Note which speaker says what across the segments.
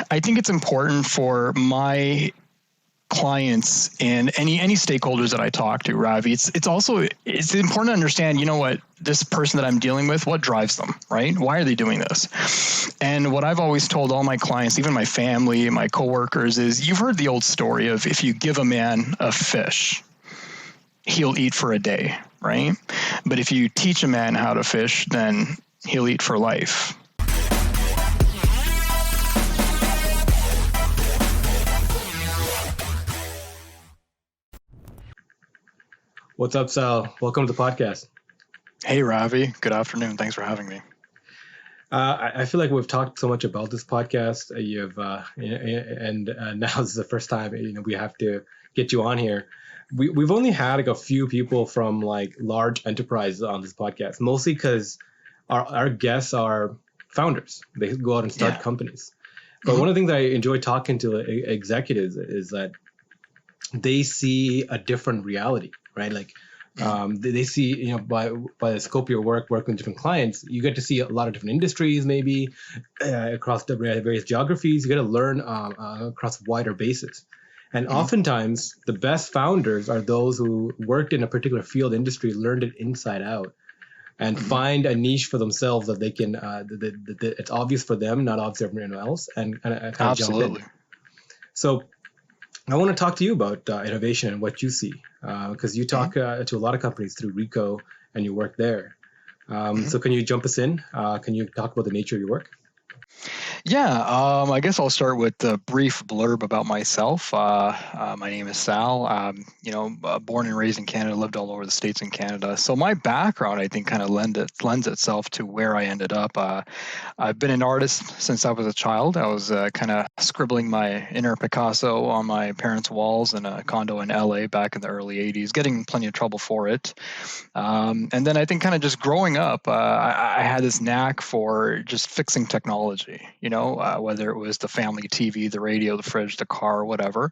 Speaker 1: I think it's important for my clients and any stakeholders that I talk to, Ravi, it's important to understand, what this person that I'm dealing with, what drives them, right? Why are they doing this? And what I've always told all my clients, even my family, my coworkers, is you've heard the old story of if you give a man a fish, he'll eat for a day, right? But if you teach a man how to fish, then he'll eat for life.
Speaker 2: What's up, Sal? Welcome to the podcast.
Speaker 1: Hey, Ravi. Good afternoon. Thanks for having me.
Speaker 2: I feel like we've talked so much about this podcast. Now this is the first time we have to get you on here. We've only had like a few people from like large enterprises on this podcast, mostly because our guests are founders. They go out and start companies. But one of the things I enjoy talking to executives is that they see a different reality, right? Like they see, by the scope of your work, working with different clients, you get to see a lot of different industries, maybe across the various geographies. You get to learn across a wider basis. And oftentimes, the best founders are those who worked in a particular field industry, learned it inside out, and find a niche for themselves that they can, that it's obvious for them, not obvious for everyone else, and kind of
Speaker 1: Absolutely.
Speaker 2: jump in. So I want to talk to you about innovation and what you see, because you talk to a lot of companies through Ricoh and you work there. So can you jump us in? Can you talk about the nature of your work?
Speaker 1: Yeah, I guess I'll start with a brief blurb about myself. My name is Sal. Born and raised in Canada, lived all over the States and Canada. So my background, I think, kind of lends itself to where I ended up. I've been an artist since I was a child. I was kind of scribbling my inner Picasso on my parents' walls in a condo in LA back in the early 80s, getting plenty of trouble for it. And then I think kind of just growing up, I had this knack for just fixing technology. Whether it was the family TV, the radio, the fridge, the car, whatever.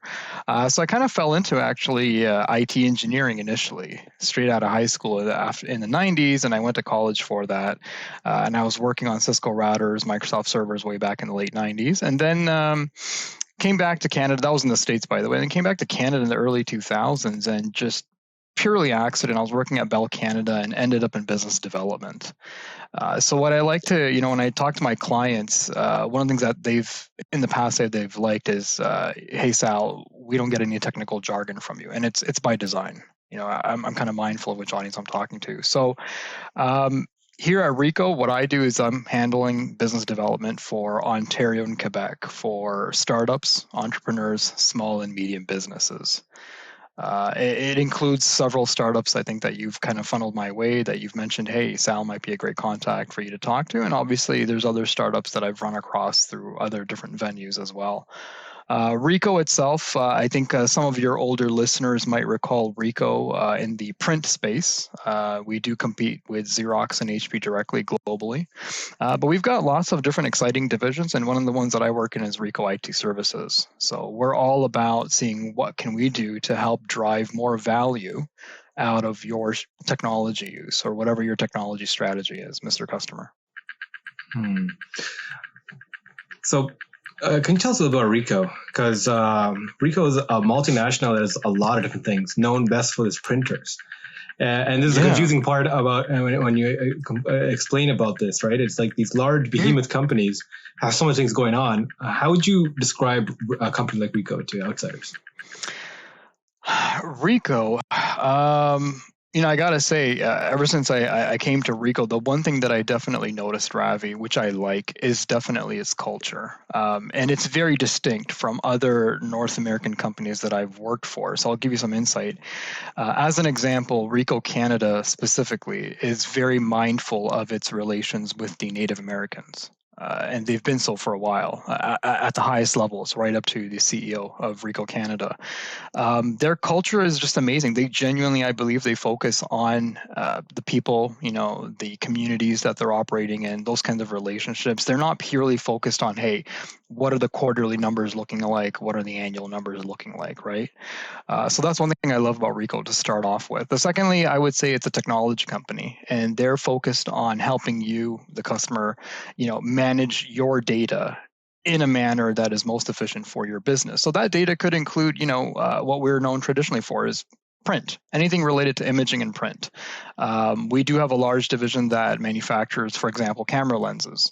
Speaker 1: So I kind of fell into actually IT engineering initially, straight out of high school in the 90s, and I went to college for that. And I was working on Cisco routers, Microsoft servers way back in the late 90s. And then came back to Canada. That was in the States, by the way. And then came back to Canada in the early 2000s and just purely accident. I was working at Bell Canada and ended up in business development. So what I like to, when I talk to my clients, one of the things that in the past they've liked is, hey, Sal, we don't get any technical jargon from you. And it's by design. I'm kind of mindful of which audience I'm talking to. So here at Ricoh, what I do is I'm handling business development for Ontario and Quebec for startups, entrepreneurs, small and medium businesses. It includes several startups, I think, that you've kind of funneled my way, that you've mentioned, hey, Sal might be a great contact for you to talk to. And obviously, there's other startups that I've run across through other different venues as well. Ricoh itself, I think some of your older listeners might recall Ricoh in the print space. We do compete with Xerox and HP directly globally. But we've got lots of different exciting divisions, and one of the ones that I work in is Ricoh IT Services. So we're all about seeing what can we do to help drive more value out of your technology use or whatever your technology strategy is, Mr. Customer.
Speaker 2: So can you tell us a little about Ricoh? Because Ricoh is a multinational that does a lot of different things, known best for its printers. And this is the confusing part about when you explain about this, right? It's like these large behemoth companies have so many things going on. How would you describe a company like Ricoh to outsiders?
Speaker 1: Ricoh, I got to say, ever since I came to Ricoh, the one thing that I definitely noticed, Ravi, which I like, is definitely its culture. And it's very distinct from other North American companies that I've worked for. So I'll give you some insight. As an example, Ricoh Canada specifically is very mindful of its relations with the Native Americans. And they've been so for a while at the highest levels, right up to the CEO of Ricoh Canada. Their culture is just amazing. They genuinely, I believe, they focus on the people, the communities that they're operating in, those kinds of relationships. They're not purely focused on, hey, what are the quarterly numbers looking like? What are the annual numbers looking like, right? So that's one thing I love about Ricoh to start off with. But secondly, I would say it's a technology company, and they're focused on helping you, the customer, manage your data in a manner that is most efficient for your business. So that data could include, what we're known traditionally for is print, anything related to imaging and print. We do have a large division that manufactures, for example, camera lenses.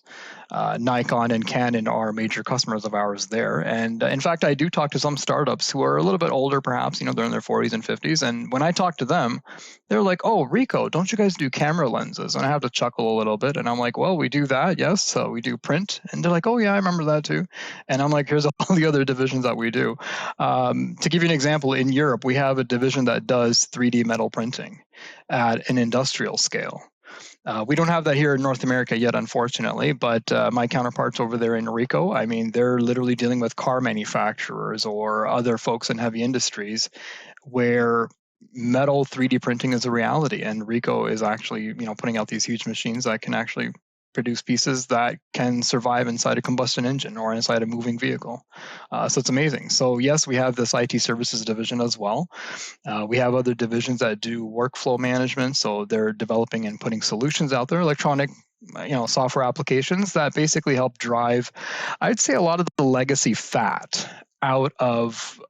Speaker 1: Nikon and Canon are major customers of ours there. And in fact, I do talk to some startups who are a little bit older, perhaps, they're in their 40s and 50s. And when I talk to them, they're like, "Oh, Ricoh, don't you guys do camera lenses?" And I have to chuckle a little bit. And I'm like, "Well, we do that, yes. So we do print." And they're like, "Oh, yeah, I remember that too." And I'm like, "Here's all the other divisions that we do." To give you an example, in Europe, we have a division that does 3D metal printing at an industrial scale. We don't have that here in North America yet, unfortunately, but my counterparts over there in Ricoh, I mean, they're literally dealing with car manufacturers or other folks in heavy industries where metal 3D printing is a reality, and Ricoh is actually, putting out these huge machines that can actually produce pieces that can survive inside a combustion engine or inside a moving vehicle. So it's amazing. So yes, we have this IT services division as well. We have other divisions that do workflow management. So they're developing and putting solutions out there, electronic software applications that basically help drive, I'd say, a lot of the legacy fat out of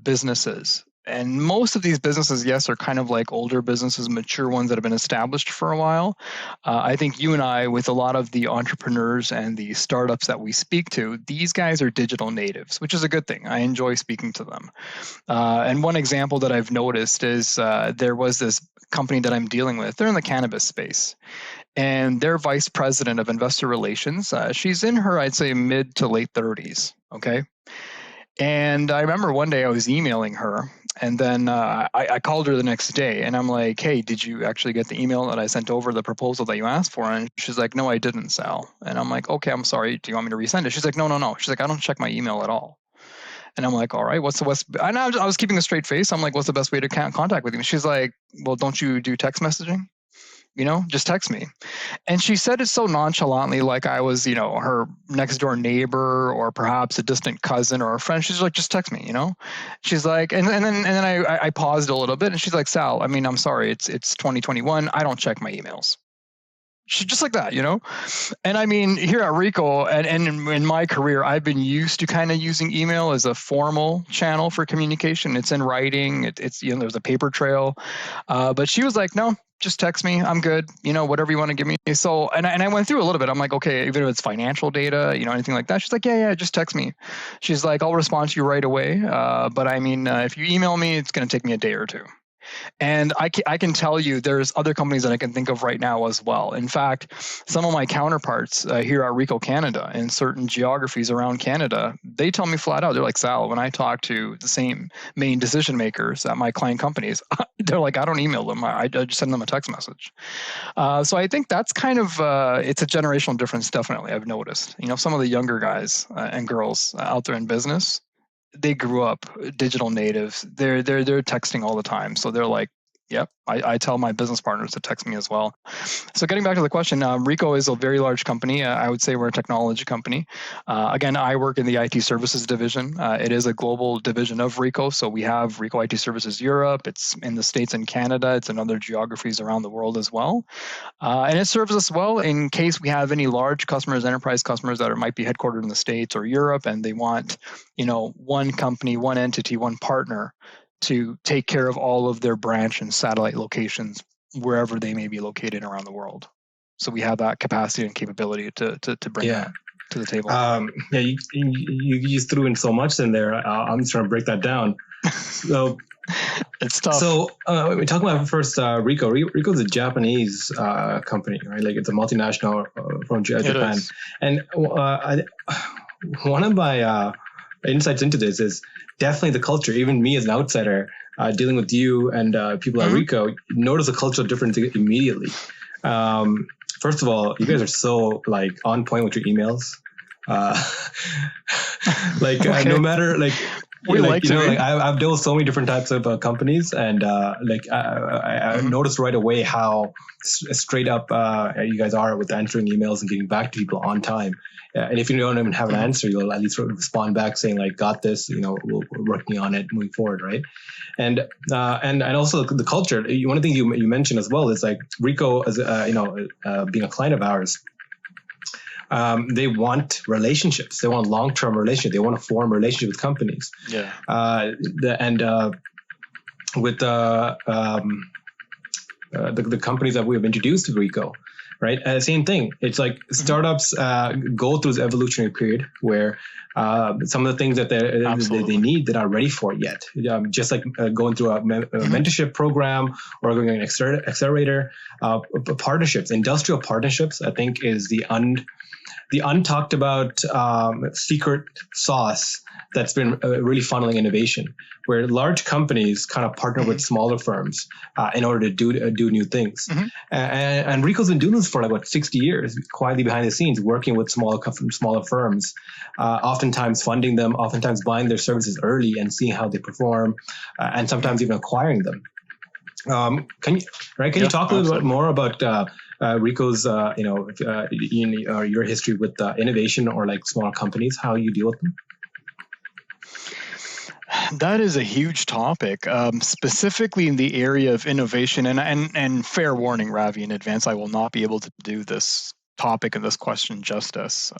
Speaker 1: businesses. And most of these businesses, yes, are kind of like older businesses, mature ones that have been established for a while. I think you and I, with a lot of the entrepreneurs and the startups that we speak to, these guys are digital natives, which is a good thing. I enjoy speaking to them. And one example that I've noticed is there was this company that I'm dealing with. They're in the cannabis space. And their vice president of investor relations, she's in her, I'd say, mid to late 30s. Okay. And I remember one day I was emailing her, and then I called her the next day, and I'm like, "Hey, did you actually get the email that I sent over, the proposal that you asked for?" And she's like, "No, I didn't, Sal." And I'm like, "Okay, I'm sorry. Do you want me to resend it?" She's like, No. She's like, "I don't check my email at all." And I'm like, "All right, what's the best?" And I was keeping a straight face. I'm like, "What's the best way to contact with you?" And she's like, "Well, don't you do text messaging? Just text me." And she said it so nonchalantly, like I was, her next door neighbor or perhaps a distant cousin or a friend. She's like, "Just text me," She's like, and then I paused a little bit, and she's like, "Sal, I mean, I'm sorry, it's 2021. I don't check my emails." She's just like that. And I mean, here at Ricoh and in my career, I've been used to kind of using email as a formal channel for communication. It's in writing. It's there's a paper trail. But she was like, "No, just text me. I'm good. Whatever you want to give me." So, and I went through a little bit. I'm like, "Okay, even if it's financial data, anything like that." She's like, yeah, just text me. She's like, "I'll respond to you right away. But I mean, if you email me, it's going to take me a day or two." And I can tell you there's other companies that I can think of right now as well. In fact, some of my counterparts here at Ricoh Canada in certain geographies around Canada, they tell me flat out, they're like, "Sal, when I talk to the same main decision makers at my client companies, they're like, I don't email them. I just send them a text message." So I think that's kind of, it's a generational difference, definitely, I've noticed. Some of the younger guys and girls out there in business, they grew up digital natives. They're texting all the time. So they're like, "Yep, I tell my business partners to text me as well." So getting back to the question, Ricoh is a very large company. I would say we're a technology company. Again, I work in the IT services division. It is a global division of Ricoh. So we have Ricoh IT Services Europe. It's in the States and Canada. It's in other geographies around the world as well. And it serves us well in case we have any large customers, enterprise customers that might be headquartered in the States or Europe, and they want, one company, one entity, one partner to take care of all of their branch and satellite locations wherever they may be located around the world. So we have that capacity and capability to bring that to the table.
Speaker 2: You just threw in so much in there. I'm just trying to break that down. So
Speaker 1: it's tough.
Speaker 2: So we talk about first Ricoh. Ricoh is a Japanese company, right? Like it's a multinational from Japan. And one of my insights into this is definitely the culture. Even me as an outsider dealing with you and people at Ricoh, notice a cultural difference immediately. First of all, you guys are so like on point with your emails. No matter like. I've dealt with so many different types of companies, and I noticed right away how straight up you guys are with answering emails and getting back to people on time. And if you don't even have an answer, you'll at least respond back saying like, "Got this," we're working on it, moving forward, right? And also the culture. One of the things you mentioned as well is like Ricoh, as being a client of ours. They want relationships. They want long-term relationships. They want to form relationships with companies.
Speaker 1: Yeah.
Speaker 2: With the companies that we have introduced to Ricoh, right? Same thing. It's like startups go through this evolutionary period where some of the things that they need, they're not ready for it yet. Just like going through a mentorship program or going an accelerator, partnerships, industrial partnerships, I think is the untalked about secret sauce that's been really funneling innovation, where large companies kind of partner with smaller firms in order to do new things. And Ricoh's been doing this for like 60 years, quietly behind the scenes, working with smaller firms, oftentimes funding them, oftentimes buying their services early and seeing how they perform, and sometimes even acquiring them. Can you talk a little bit more about Ricoh's, your history with innovation or like smaller companies, how you deal with them?
Speaker 1: That is a huge topic, specifically in the area of innovation. And fair warning, Ravi, in advance, I will not be able to do this topic and this question justice.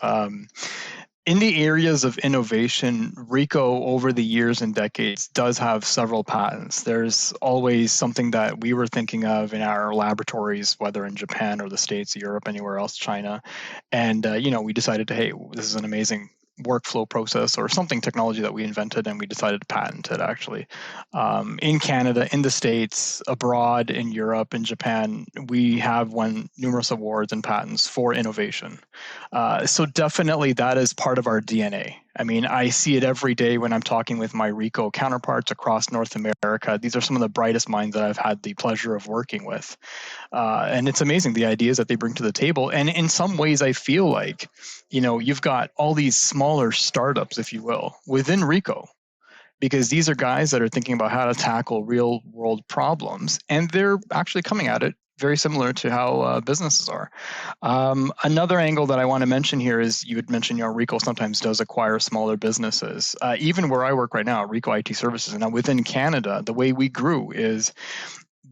Speaker 1: In the areas of innovation, Ricoh, over the years and decades, does have several patents. There's always something that we were thinking of in our laboratories, whether in Japan or the States, Europe, anywhere else, China. And, we decided to, hey, this is an amazing workflow process or something technology that we invented, and we decided to patent it actually. In Canada, in the States, abroad, in Europe, in Japan, we have won numerous awards and patents for innovation. So definitely that is part of our DNA. I mean, I see it every day when I'm talking with my Ricoh counterparts across North America. These are some of the brightest minds that I've had the pleasure of working with. And it's amazing the ideas that they bring to the table. And in some ways, I feel like, you've got all these smaller startups, if you will, within Ricoh, because these are guys that are thinking about how to tackle real world problems. And they're actually coming at it very similar to how businesses are. Another angle that I want to mention here is you had mentioned, Ricoh sometimes does acquire smaller businesses. Even where I work right now, Ricoh IT Services, and now within Canada, the way we grew is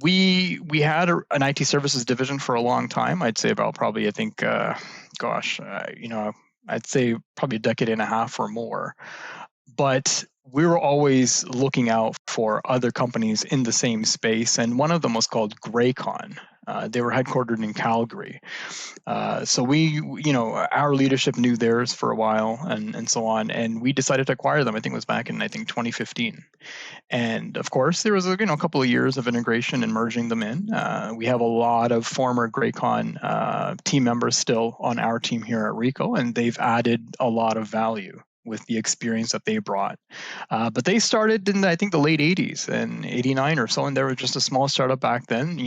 Speaker 1: we had an IT services division for a long time. I'd say about probably, I'd say probably a decade and a half or more. But we were always looking out for other companies in the same space. And one of them was called Graycon. They were headquartered in Calgary. So our leadership knew theirs for a while and so on. And we decided to acquire them. I think it was back in, 2015. And of course, there was a couple of years of integration and merging them in. We have a lot of former Graycon team members still on our team here at Ricoh, and they've added a lot of value with the experience that they brought. But they started in, I think, the late 80s and 89 or so, and they were just a small startup back then,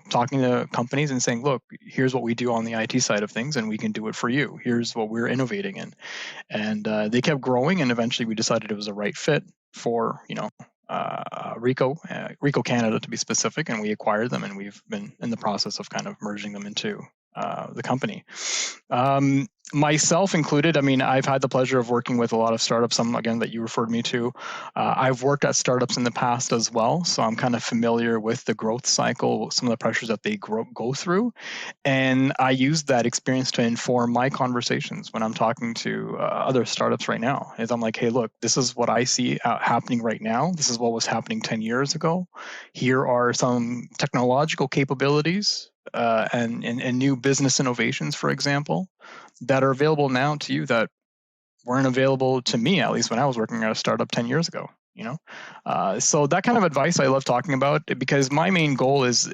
Speaker 1: talking to companies and saying, look, here's what we do on the IT side of things, and we can do it for you. Here's what we're innovating in. And they kept growing, and eventually we decided it was a right fit for, Ricoh Canada to be specific, and we acquired them, and we've been in the process of kind of merging them into the company. Myself included, I've had the pleasure of working with a lot of startups, some, again, that you referred me to. I've worked at startups in the past as well, so I'm kind of familiar with the growth cycle, some of the pressures that they go through. And I use that experience to inform my conversations when I'm talking to other startups right now. Is I'm like, hey, look, this is what I see happening right now. This is what was happening 10 years ago. Here are some technological capabilities and new business innovations, for example, that are available now to you that weren't available to me, at least when I was working at a startup 10 years ago. So that kind of advice I love talking about, because my main goal is,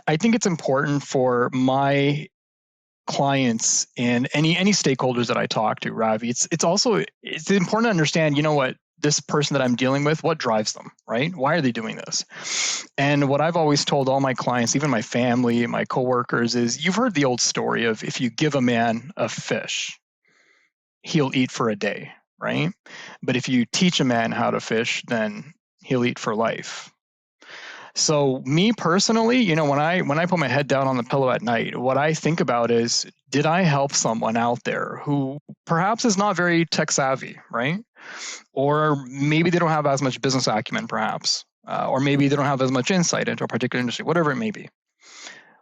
Speaker 1: I think it's important for my clients and any stakeholders that I talk to, Ravi. It's important to understand, what this person that I'm dealing with, what drives them, right? Why are they doing this? And what I've always told all my clients, even my family, my coworkers, is you've heard the old story of if you give a man a fish, he'll eat for a day, right? But if you teach a man how to fish, then he'll eat for life. So me personally, when I put my head down on the pillow at night, what I think about is, did I help someone out there who perhaps is not very tech savvy, right? Or maybe they don't have as much business acumen, perhaps, or maybe they don't have as much insight into a particular industry, whatever it may be.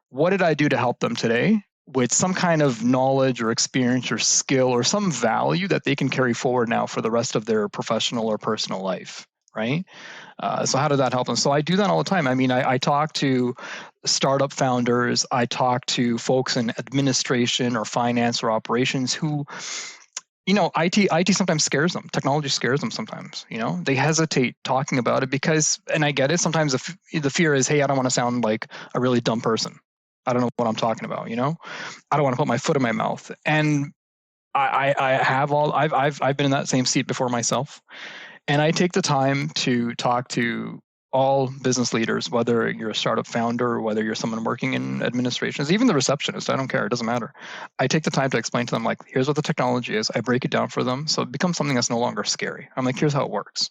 Speaker 1: What did I do to help them today? with some kind of knowledge or experience or skill or some value that they can carry forward now for the rest of their professional or personal life, right? So how did that help them? So I do that all the time. I mean, I talk to startup founders, I talk to folks in administration or finance or operations who, IT sometimes scares them. Technology scares them sometimes. They hesitate talking about it because, and I get it, sometimes the fear is, hey, I don't want to sound like a really dumb person. I don't know what I'm talking about. I don't want to put my foot in my mouth. And I've been in that same seat before myself. And I take the time to talk to all business leaders, whether you're a startup founder or whether you're someone working in administrations, even the receptionist, I don't care, it doesn't matter. I take the time to explain to them, like, here's what the technology is. I break it down for them so it becomes something that's no longer scary. I'm like, here's how it works.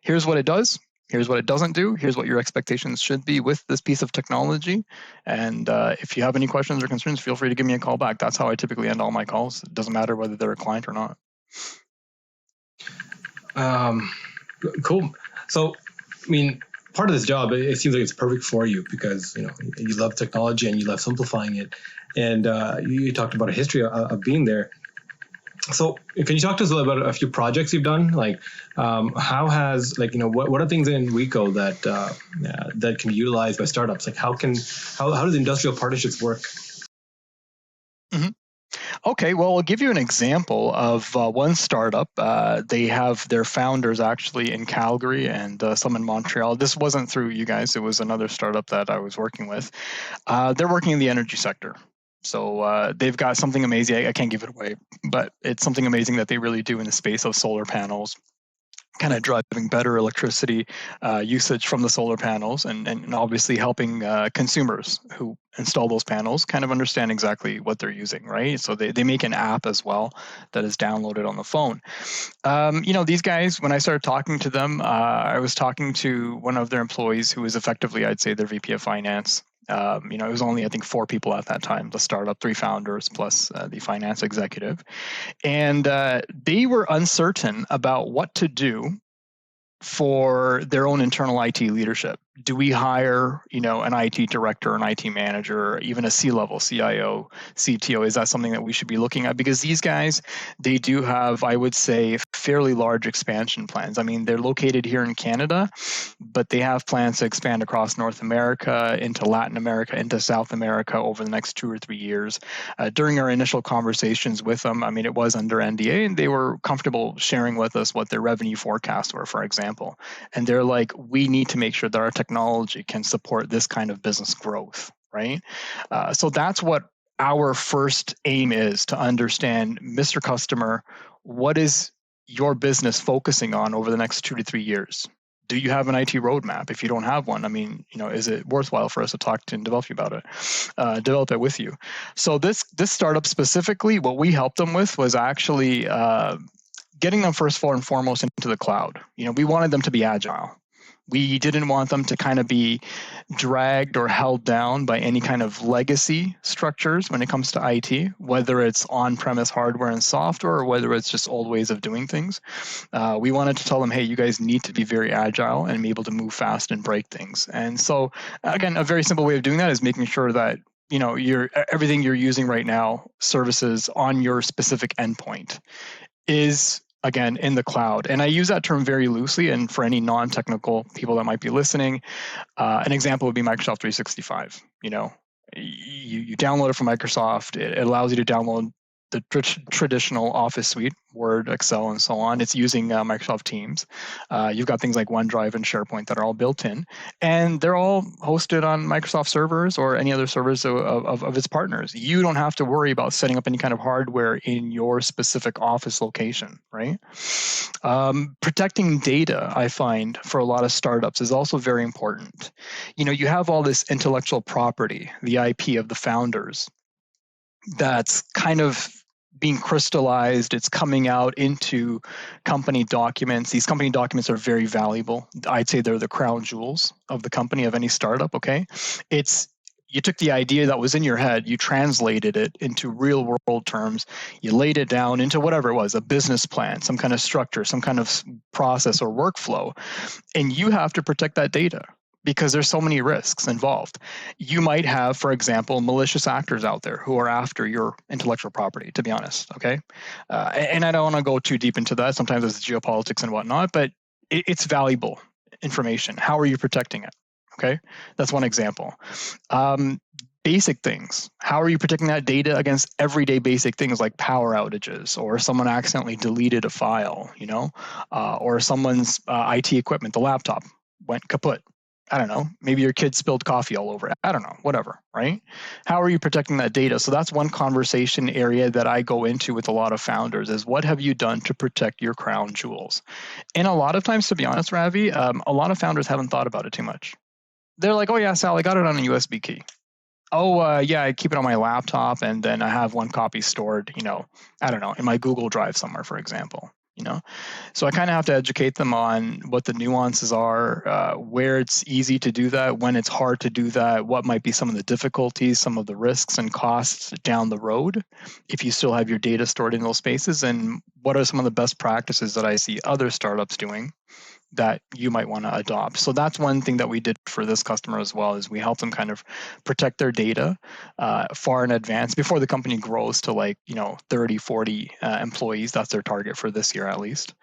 Speaker 1: Here's what it does. Here's what it doesn't do. Here's what your expectations should be with this piece of technology. And if you have any questions or concerns, feel free to give me a call back. That's how I typically end all my calls. It doesn't matter whether they're a client or not.
Speaker 2: Cool. So, I mean, part of this job, it seems like it's perfect for you because, you love technology and you love simplifying it. And you talked about a history of being there. So can you talk to us a little about a few projects you've done? Like, how has, what are things in Ricoh that can be utilized by startups? Like, how do the industrial partnerships work?
Speaker 1: Mm-hmm. Okay, well, I'll give you an example of one startup. They have their founders actually in Calgary and some in Montreal. This wasn't through you guys. It was another startup that I was working with. They're working in the energy sector. So they've got something amazing. I can't give it away, but it's something amazing that they really do in the space of solar panels, kind of driving better electricity usage from the solar panels and obviously helping consumers who install those panels kind of understand exactly what they're using, right? So they make an app as well that is downloaded on the phone. These guys, when I started talking to them, I was talking to one of their employees who was effectively, I'd say, their VP of finance. It was only, I think, 4 people at that time, the startup, 3 founders plus the finance executive. And they were uncertain about what to do for their own internal IT leadership. Do we hire, an IT director, an IT manager, or even a C-level CIO, CTO? Is that something that we should be looking at? Because these guys, they do have, I would say, fairly large expansion plans. I mean, they're located here in Canada, but they have plans to expand across North America, into Latin America, into South America over the next 2 or 3 years. During our initial conversations with them, I mean, it was under NDA, and they were comfortable sharing with us what their revenue forecasts were, for example. And they're like, we need to make sure that our technology can support this kind of business growth, right? So that's what our first aim is, to understand, Mr. Customer, what is your business focusing on over the next 2 to 3 years? Do you have an IT roadmap? If you don't have one, I mean, is it worthwhile for us to talk to and develop it with you? So this startup specifically, what we helped them with was actually getting them first and foremost into the cloud. We wanted them to be agile. We didn't want them to kind of be dragged or held down by any kind of legacy structures when it comes to IT, whether it's on-premise hardware and software or whether it's just old ways of doing things. We wanted to tell them, hey, you guys need to be very agile and be able to move fast and break things. And so, again, a very simple way of doing that is making sure that everything you're using right now, services on your specific endpoint, is again in the cloud. And I use that term very loosely, and for any non-technical people that might be listening, an example would be Microsoft 365. You download it from Microsoft. It allows you to download the traditional Office suite, Word, Excel, and so on. It's using Microsoft Teams. You've got things like OneDrive and SharePoint that are all built in, and they're all hosted on Microsoft servers or any other servers of its partners. You don't have to worry about setting up any kind of hardware in your specific office location, right? Protecting data, I find, for a lot of startups is also very important. You have all this intellectual property, the IP of the founders, that's kind of being crystallized. It's coming out into company documents. These company documents are very valuable. I'd say they're the crown jewels of the company, of any startup, okay? You took the idea that was in your head, you translated it into real world terms, you laid it down into whatever it was, a business plan, some kind of structure, some kind of process or workflow, and you have to protect that data. because there's so many risks involved. You might have, for example, malicious actors out there who are after your intellectual property, to be honest, okay? And I don't want to go too deep into that. Sometimes it's geopolitics and whatnot, but it's valuable information. How are you protecting it? Okay, that's one example. Basic things. How are you protecting that data against everyday basic things like power outages, or someone accidentally deleted a file, or someone's IT equipment, the laptop went kaput. I don't know. Maybe your kid spilled coffee all over it. I don't know. Whatever, right? How are you protecting that data? So that's one conversation area that I go into with a lot of founders is what have you done to protect your crown jewels? And a lot of times, to be honest, Ravi, a lot of founders haven't thought about it too much. They're like, oh yeah, Sal, I got it on a USB key. Oh, yeah, I keep it on my laptop, and then I have one copy stored, I don't know, in my Google Drive somewhere, for example, So I kind of have to educate them on what the nuances are, where it's easy to do that, when it's hard to do that, what might be some of the difficulties, some of the risks and costs down the road if you still have your data stored in those spaces, and what are some of the best practices that I see other startups doing that you might want to adopt. So that's one thing that we did for this customer as well, is we helped them kind of protect their data far in advance before the company grows to 30, 40 employees. That's their target for this year at least.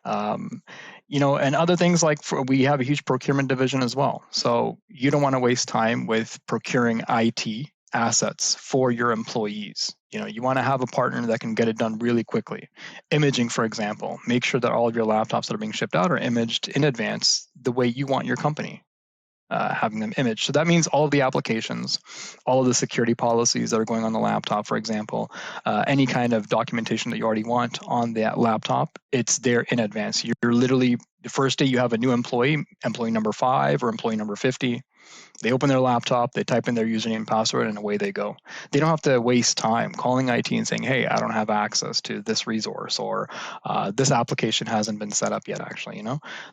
Speaker 1: And other things like we have a huge procurement division as well. So you don't want to waste time with procuring IT assets for your employees. You want to have a partner that can get it done really quickly. Imaging, for example, make sure that all of your laptops that are being shipped out are imaged in advance the way you want your company having them imaged. So that means all of the applications, all of the security policies that are going on the laptop, for example, any kind of documentation that you already want on that laptop, it's there in advance. You're literally, the first day you have a new employee number 5 or employee number 50, they open their laptop, they type in their username and password, and away they go. They don't have to waste time calling IT and saying, hey, I don't have access to this resource, or this application hasn't been set up yet, actually.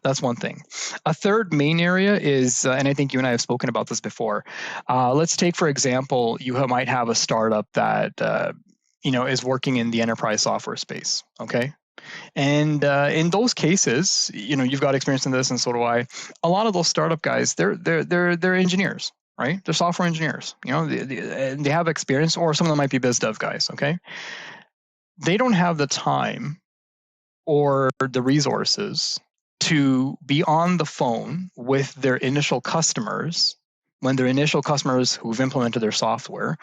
Speaker 1: That's one thing. A third main area is, and I think you and I have spoken about this before, let's take, for example, you might have a startup that is working in the enterprise software space, okay? And in those cases, you've got experience in this, and so do I. A lot of those startup guys, they're engineers, right? They're software engineers. They have experience, or some of them might be biz dev guys. Okay, they don't have the time or the resources to be on the phone with their initial customers when their initial customers who've implemented their software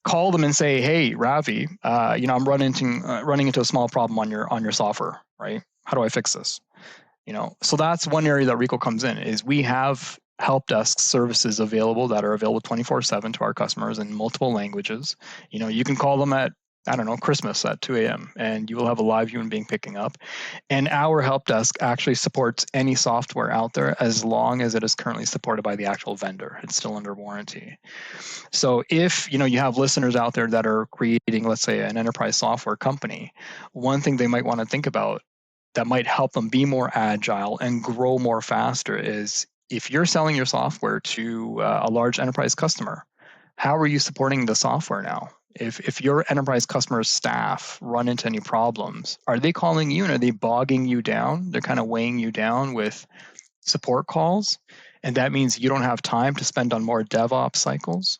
Speaker 1: call them and say, hey, Ravi, I'm running into a small problem on your software, right? How do I fix this? So that's one area that Ricoh comes in, is we have help desk services available that are available 24/7 to our customers in multiple languages. You can call them at, I don't know, Christmas at 2 a.m. and you will have a live human being picking up. And our help desk actually supports any software out there as long as it is currently supported by the actual vendor. It's still under warranty. So if you have listeners out there that are creating, let's say, an enterprise software company, one thing they might want to think about that might help them be more agile and grow more faster is, if you're selling your software to a large enterprise customer, how are you supporting the software now? If your enterprise customer's staff run into any problems, are they calling you and are they bogging you down? They're kind of weighing you down with support calls, and that means you don't have time to spend on more DevOps cycles.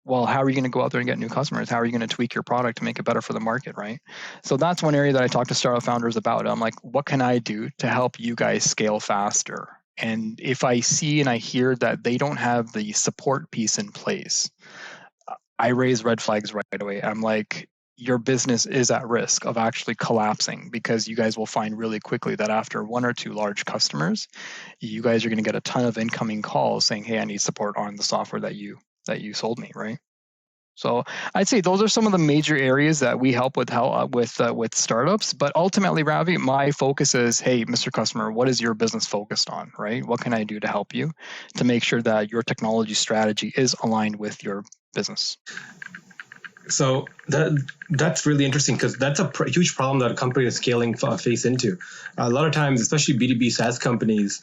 Speaker 1: Well, how are you going to go out there and get new customers? How are you going to tweak your product to make it better for the market, right? So that's one area that I talk to startup founders about. I'm like, what can I do to help you guys scale faster? And if I see and I hear that they don't have the support piece in place, I raise red flags right away. I'm like, your business is at risk of actually collapsing, because you guys will find really quickly that after 1 or 2 large customers, you guys are going to get a ton of incoming calls saying, hey, I need support on the software that you sold me, right? So I'd say those are some of the major areas that we help with startups. But ultimately, Ravi, my focus is, hey, Mr. Customer, what is your business focused on, right? What can I do to help you to make sure that your technology strategy is aligned with your business?
Speaker 2: So that's really interesting, because that's a huge problem that a company is scaling face into. A lot of times, especially B2B SaaS companies,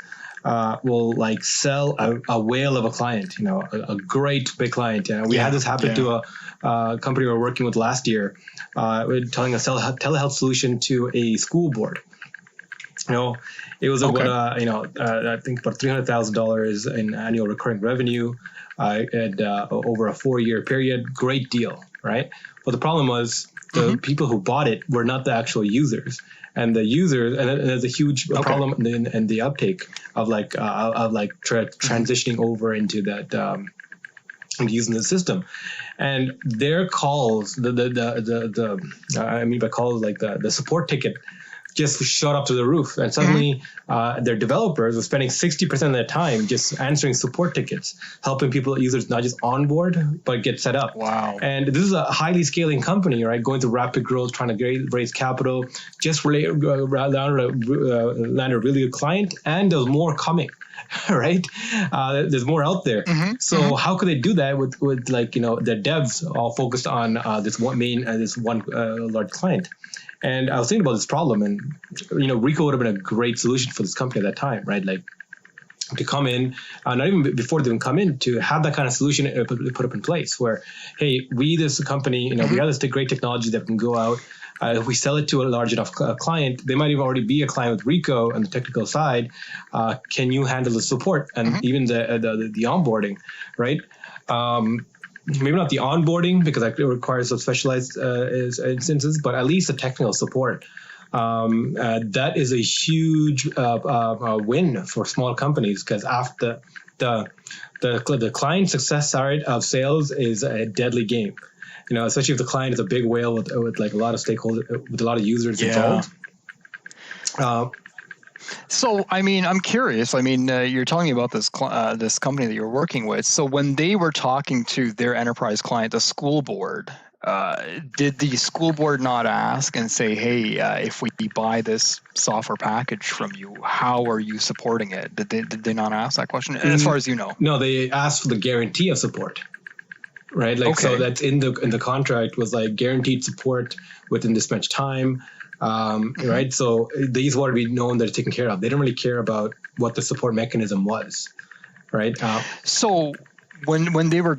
Speaker 2: will sell a whale of a client, a great big client. We had this happen to a company we were working with last year, telling a telehealth solution to a school board. It was
Speaker 1: Okay.
Speaker 2: about I think about $300,000 in annual recurring revenue, and over a 4-year period. Great deal, right? But the problem was the
Speaker 1: Mm-hmm.
Speaker 2: people who bought it were not the actual users, and the users, and there's a huge
Speaker 1: Okay.
Speaker 2: problem in the uptake of
Speaker 1: Mm-hmm.
Speaker 2: transitioning over into that. And using the system, and their calls, I mean by calls, like the support ticket just shot up to the roof, and
Speaker 1: Mm-hmm.
Speaker 2: suddenly their developers were spending 60% of their time just answering support tickets, helping users not just onboard but get set up.
Speaker 1: Wow.
Speaker 2: And this is a highly scaling company, right? Going through rapid growth, trying to raise capital, just land a really good client, and there's more coming. Right? There's more out there.
Speaker 1: Mm-hmm.
Speaker 2: So
Speaker 1: Mm-hmm.
Speaker 2: how could they do that with the devs all focused on this one large client? And I was thinking about this problem, and Ricoh would have been a great solution for this company at that time, right? Like to come in, not even before they even come in, to have that kind of solution put up in place where, hey, we, this company, we have this great technology that can go out. If we sell it to a large enough client, they might even already be a client with Ricoh on the technical side. Can you handle the support and
Speaker 1: Mm-hmm.
Speaker 2: even the onboarding, right? Maybe not the onboarding, because that requires some specialized instances, but at least the technical support. That is a huge win for small companies, because after the client success side of sales is a deadly game. Especially if the client is a big whale with like a lot of stakeholders, with a lot of users
Speaker 1: Yeah.
Speaker 2: involved. Uh,
Speaker 1: So, I mean, I'm curious. I mean, you're telling me about this company that you're working with. So, when they were talking to their enterprise client, the school board, did the school board not ask and say, "Hey, if we buy this software package from you, how are you supporting it?" Did they not ask that question, as far as you know?
Speaker 2: no, they asked for the guarantee of support. Right, like, so
Speaker 1: Okay.
Speaker 2: that's in the contract, was like guaranteed support within this much time,
Speaker 1: Mm-hmm.
Speaker 2: right? So these want to be known that it's taken care of. They don't really care about what the support mechanism was, right?
Speaker 1: So when they were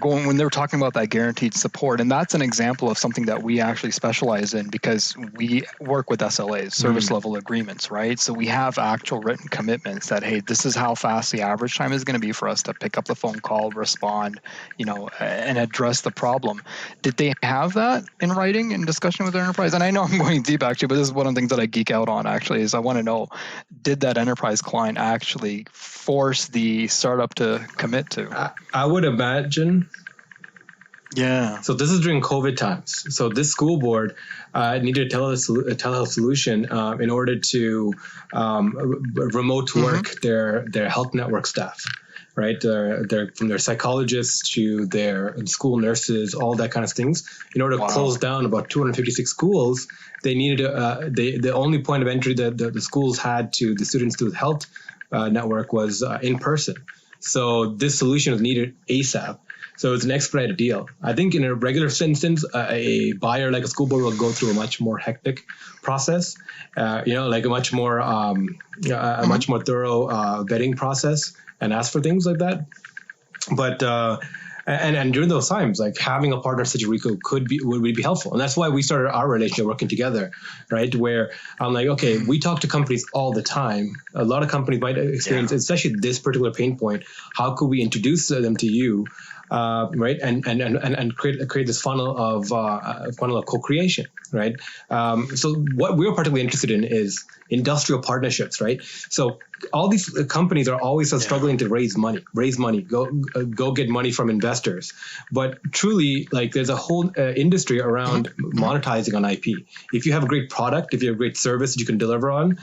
Speaker 1: talking about that guaranteed support, and that's an example of something that we actually specialize in, because we work with SLAs, service
Speaker 2: Mm,
Speaker 1: level agreements, right? So we have actual written commitments that, hey, this is how fast the average time is going to be for us to pick up the phone call, respond, and address the problem. Did they have that in writing in discussion with their enterprise? And I know I'm going deep actually, but this is one of the things that I geek out on actually, is I want to know, did that enterprise client actually force the startup to commit to?
Speaker 2: I would imagine.
Speaker 1: Yeah.
Speaker 2: So this is during COVID times. So this school board needed a telehealth solution in order to remote work their health network staff, right? From their psychologists to their school nurses, all that kind of things. In order to close down about 256 schools, they needed the only point of entry that the schools had to the students to the health network was in person. So this solution was needed ASAP. So it's an expedited deal. I think in a regular instance, a buyer like a school board will go through a much more hectic process, like a much more much more thorough vetting process, and ask for things like that. But and during those times, like having a partner such as Ricoh would be helpful, and that's why we started our relationship working together, right? Where I'm like, okay, we talk to companies all the time. A lot of companies might experience, especially this particular pain point. How could we introduce them to you? Right, and create this funnel of co-creation, right? So what we're particularly interested in is industrial partnerships, right? So all these companies are always struggling to raise money, go get money from investors. But truly, like, there's a whole industry around monetizing on IP. If you have a great product, if you have a great service that you can deliver on,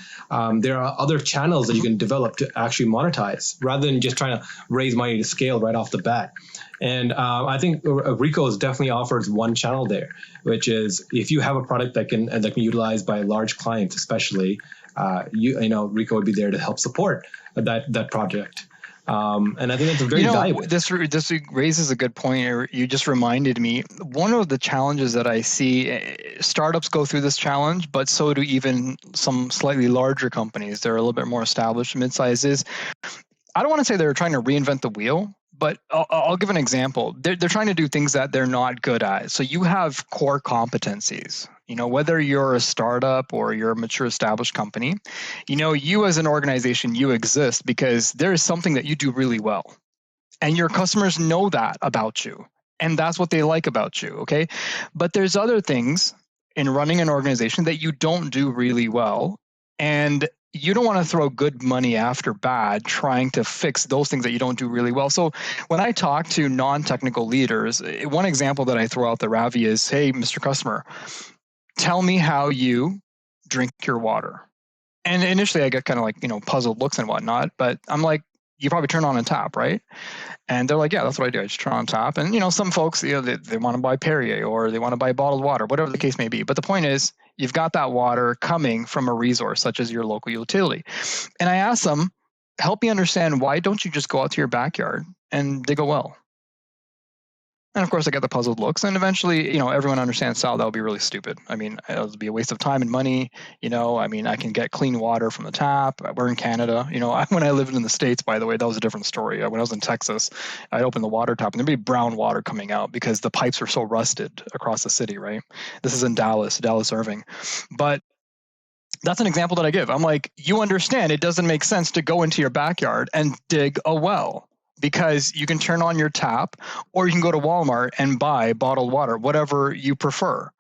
Speaker 2: there are other channels that you can develop to actually monetize, rather than just trying to raise money to scale right off the bat. And I think Ricoh definitely offers one channel there, which is if you have a product that can be utilized by large clients, especially, Ricoh would be there to help support that project. And I think that's very valuable.
Speaker 1: This raises a good point. You just reminded me. One of the challenges that I see, startups go through this challenge, but so do even some slightly larger companies. They're a little bit more established, mid-sizes. I don't want to say they're trying to reinvent the wheel, but I'll give an example. They're trying to do things that they're not good at. So you have core competencies. Whether you're a startup or you're a mature established company, you as an organization, you exist because there is something that you do really well. And your customers know that about you. And that's what they like about you. Okay. But there's other things in running an organization that you don't do really well. And you don't want to throw good money after bad trying to fix those things that you don't do really well. So when I talk to non-technical leaders, one example that I throw out there, Ravi, is, hey, Mr. Customer, tell me how you drink your water. And initially I get kind of like, puzzled looks and whatnot, but I'm like, you probably turn on a tap, right? And they're like, yeah, that's what I do. I just turn on tap. And, some folks, they want to buy Perrier or they want to buy bottled water, whatever the case may be. But the point is, you've got that water coming from a resource such as your local utility. And I ask them, help me understand, why don't you just go out to your backyard and dig a well? And of course, I get the puzzled looks, and eventually, everyone understands, Sal, that would be really stupid. I mean, it would be a waste of time and money. I can get clean water from the tap. We're in Canada. When I lived in the States, by the way, that was a different story. When I was in Texas, I'd open the water tap and there'd be brown water coming out because the pipes were so rusted across the city, right? This is in Dallas Irving. But that's an example that I give. I'm like, you understand, it doesn't make sense to go into your backyard and dig a well, because you can turn on your tap or you can go to Walmart and buy bottled water, whatever you prefer.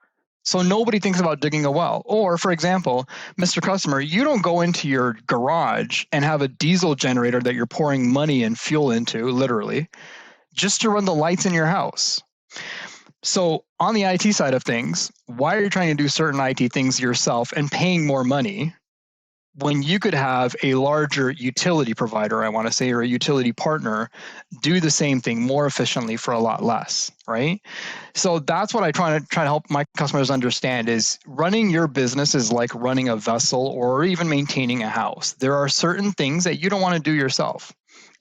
Speaker 1: So nobody thinks about digging a well. Or, for example, Mr. Customer, you don't go into your garage and have a diesel generator that you're pouring money and fuel into, literally, just to run the lights in your house. So on the IT side of things, why are you trying to do certain IT things yourself and paying more money when you could have a larger utility provider, I want to say, or a utility partner, do the same thing more efficiently for a lot less, right? So that's what I try to help my customers understand, is running your business is like running a vessel or even maintaining a house. There are certain things that you don't want to do yourself.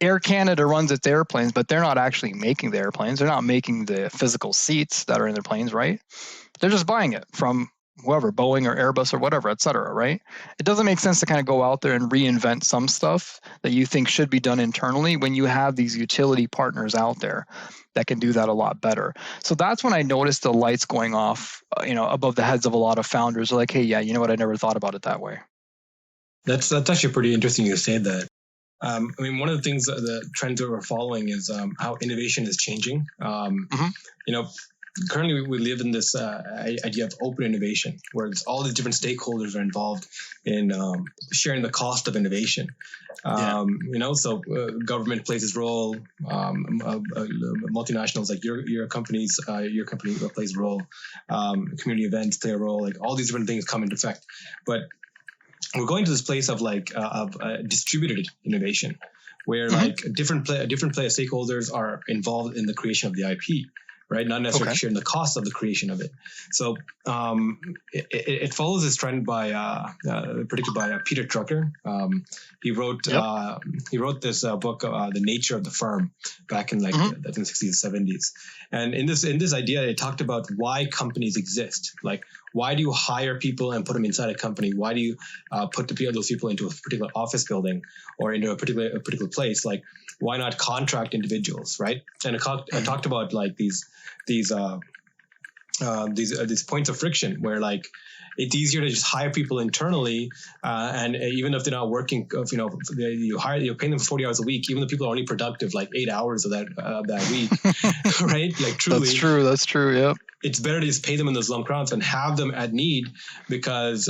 Speaker 1: Air Canada runs its airplanes, but they're not actually making the airplanes. They're not making the physical seats that are in their planes, right? They're just buying it from whoever, Boeing or Airbus or whatever, et cetera, right? It doesn't make sense to kind of go out there and reinvent some stuff that you think should be done internally when you have these utility partners out there that can do that a lot better. So that's when I noticed the lights going off, above the heads of a lot of founders. They're like, hey, yeah, you know what? I never thought about it that way.
Speaker 2: That's actually pretty interesting you say that. One of the things, the trends that we're following is how innovation is changing. Currently we live in this idea of open innovation, where all the different stakeholders are involved in sharing the cost of innovation. So government plays its role, multinationals like your company plays a role, community events play a role, like all these different things come into effect. But we're going to this place of distributed innovation, where different stakeholders are involved in the creation of the IP. Right, not necessarily sharing the cost of the creation of it. So it follows this trend predicted by Peter Drucker. He wrote this book, The Nature of the Firm, back in I think the 60s and 70s. And in this idea, it talked about why companies exist. Like, why do you hire people and put them inside a company? Why do you put those people into a particular office building or into a particular place? Like, why not contract individuals, right? And I talked about like these points of friction where it's easier to just hire people internally, and even if they're not working, you pay them 40 hours a week, even though people are only productive 8 hours of that week, right? Like, truly,
Speaker 1: that's true. Yeah.
Speaker 2: It's better to just pay them in those lump rounds and have them at need, because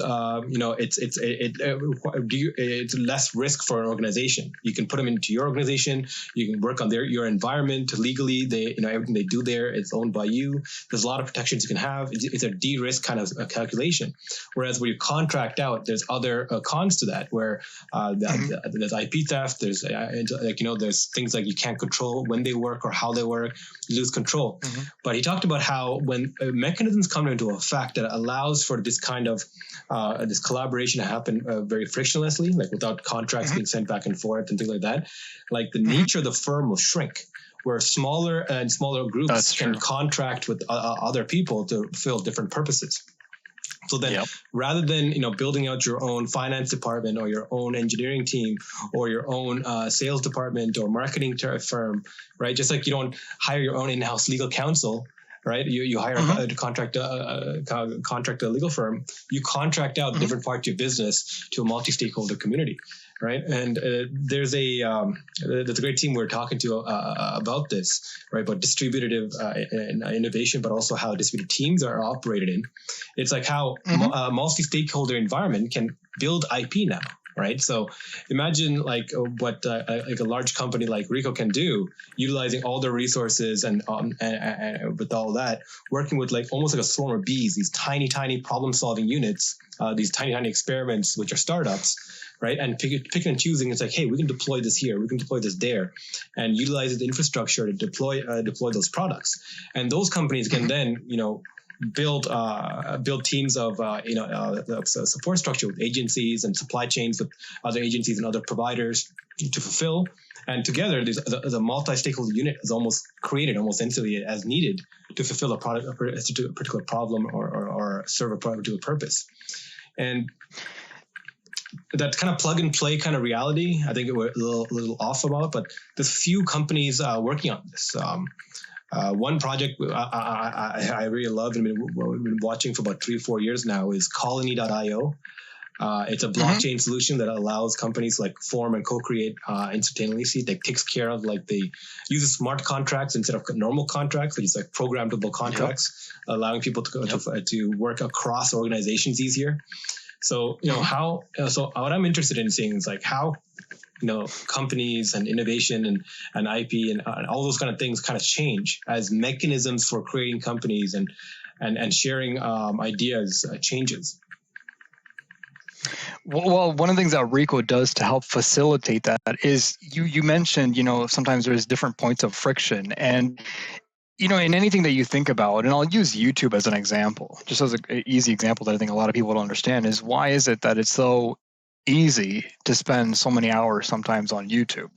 Speaker 2: it's less risk for an organization. You can put them into your organization. You can work on your environment legally. Everything they do there is owned by you. There's a lot of protections you can have. It's a de-risk kind of a calculation. Whereas when you contract out, there's other cons to that, where there's IP theft. There's there's things like you can't control when they work or how they work. You lose control. Mm-hmm. But he talked about how when mechanisms come into effect that allows for this kind of this collaboration to happen very frictionlessly, like without contracts being sent back and forth and things like that, like the nature of the firm will shrink, where smaller and smaller groups can contract with other people to fulfill different purposes. So then rather than, building out your own finance department or your own engineering team or your own sales department or marketing firm, right? Just like you don't hire your own in-house legal counsel, right? You hire
Speaker 1: Mhm.
Speaker 2: to contract a legal firm. You contract out
Speaker 1: Mhm.
Speaker 2: different parts of your business to a multi-stakeholder community, right? And there's a great team we're talking to about this, right? About distributive innovation, but also how distributed teams are operated in. It's like how
Speaker 1: Mhm.
Speaker 2: a multi-stakeholder environment can build IP now, right? So imagine like what like a large company like Ricoh can do, utilizing all their resources and with all that, working with like almost like a swarm of bees, these tiny problem-solving units, these tiny experiments, which are startups, right? And picking and choosing. It's like, hey, we can deploy this here, we can deploy this there, and utilize the infrastructure to deploy those products. And those companies can then, build teams of support structure with agencies and supply chains with other agencies and other providers to fulfill. And together, the multi-stakeholder unit is almost created almost instantly as needed to fulfill a particular problem or serve a particular purpose. And that kind of plug and play kind of reality, I think we're a little off about, but there's few companies working on this. One project I really love and we've been watching for about 3 or 4 years now is Colony.io. It's a blockchain solution that allows companies like form and co-create instantaneously. That takes care of uses smart contracts instead of normal contracts. So it's like programmable contracts, allowing people to work across organizations easier. So so what I'm interested in seeing is like how companies and innovation and IP and all those kind of things kind of change as mechanisms for creating companies and sharing ideas changes.
Speaker 1: Well, one of the things that Ricoh does to help facilitate that is you mentioned, sometimes there's different points of friction. And, in anything that you think about, and I'll use YouTube as an example, just as an easy example that I think a lot of people don't understand, is why is it that it's so easy to spend so many hours sometimes on YouTube?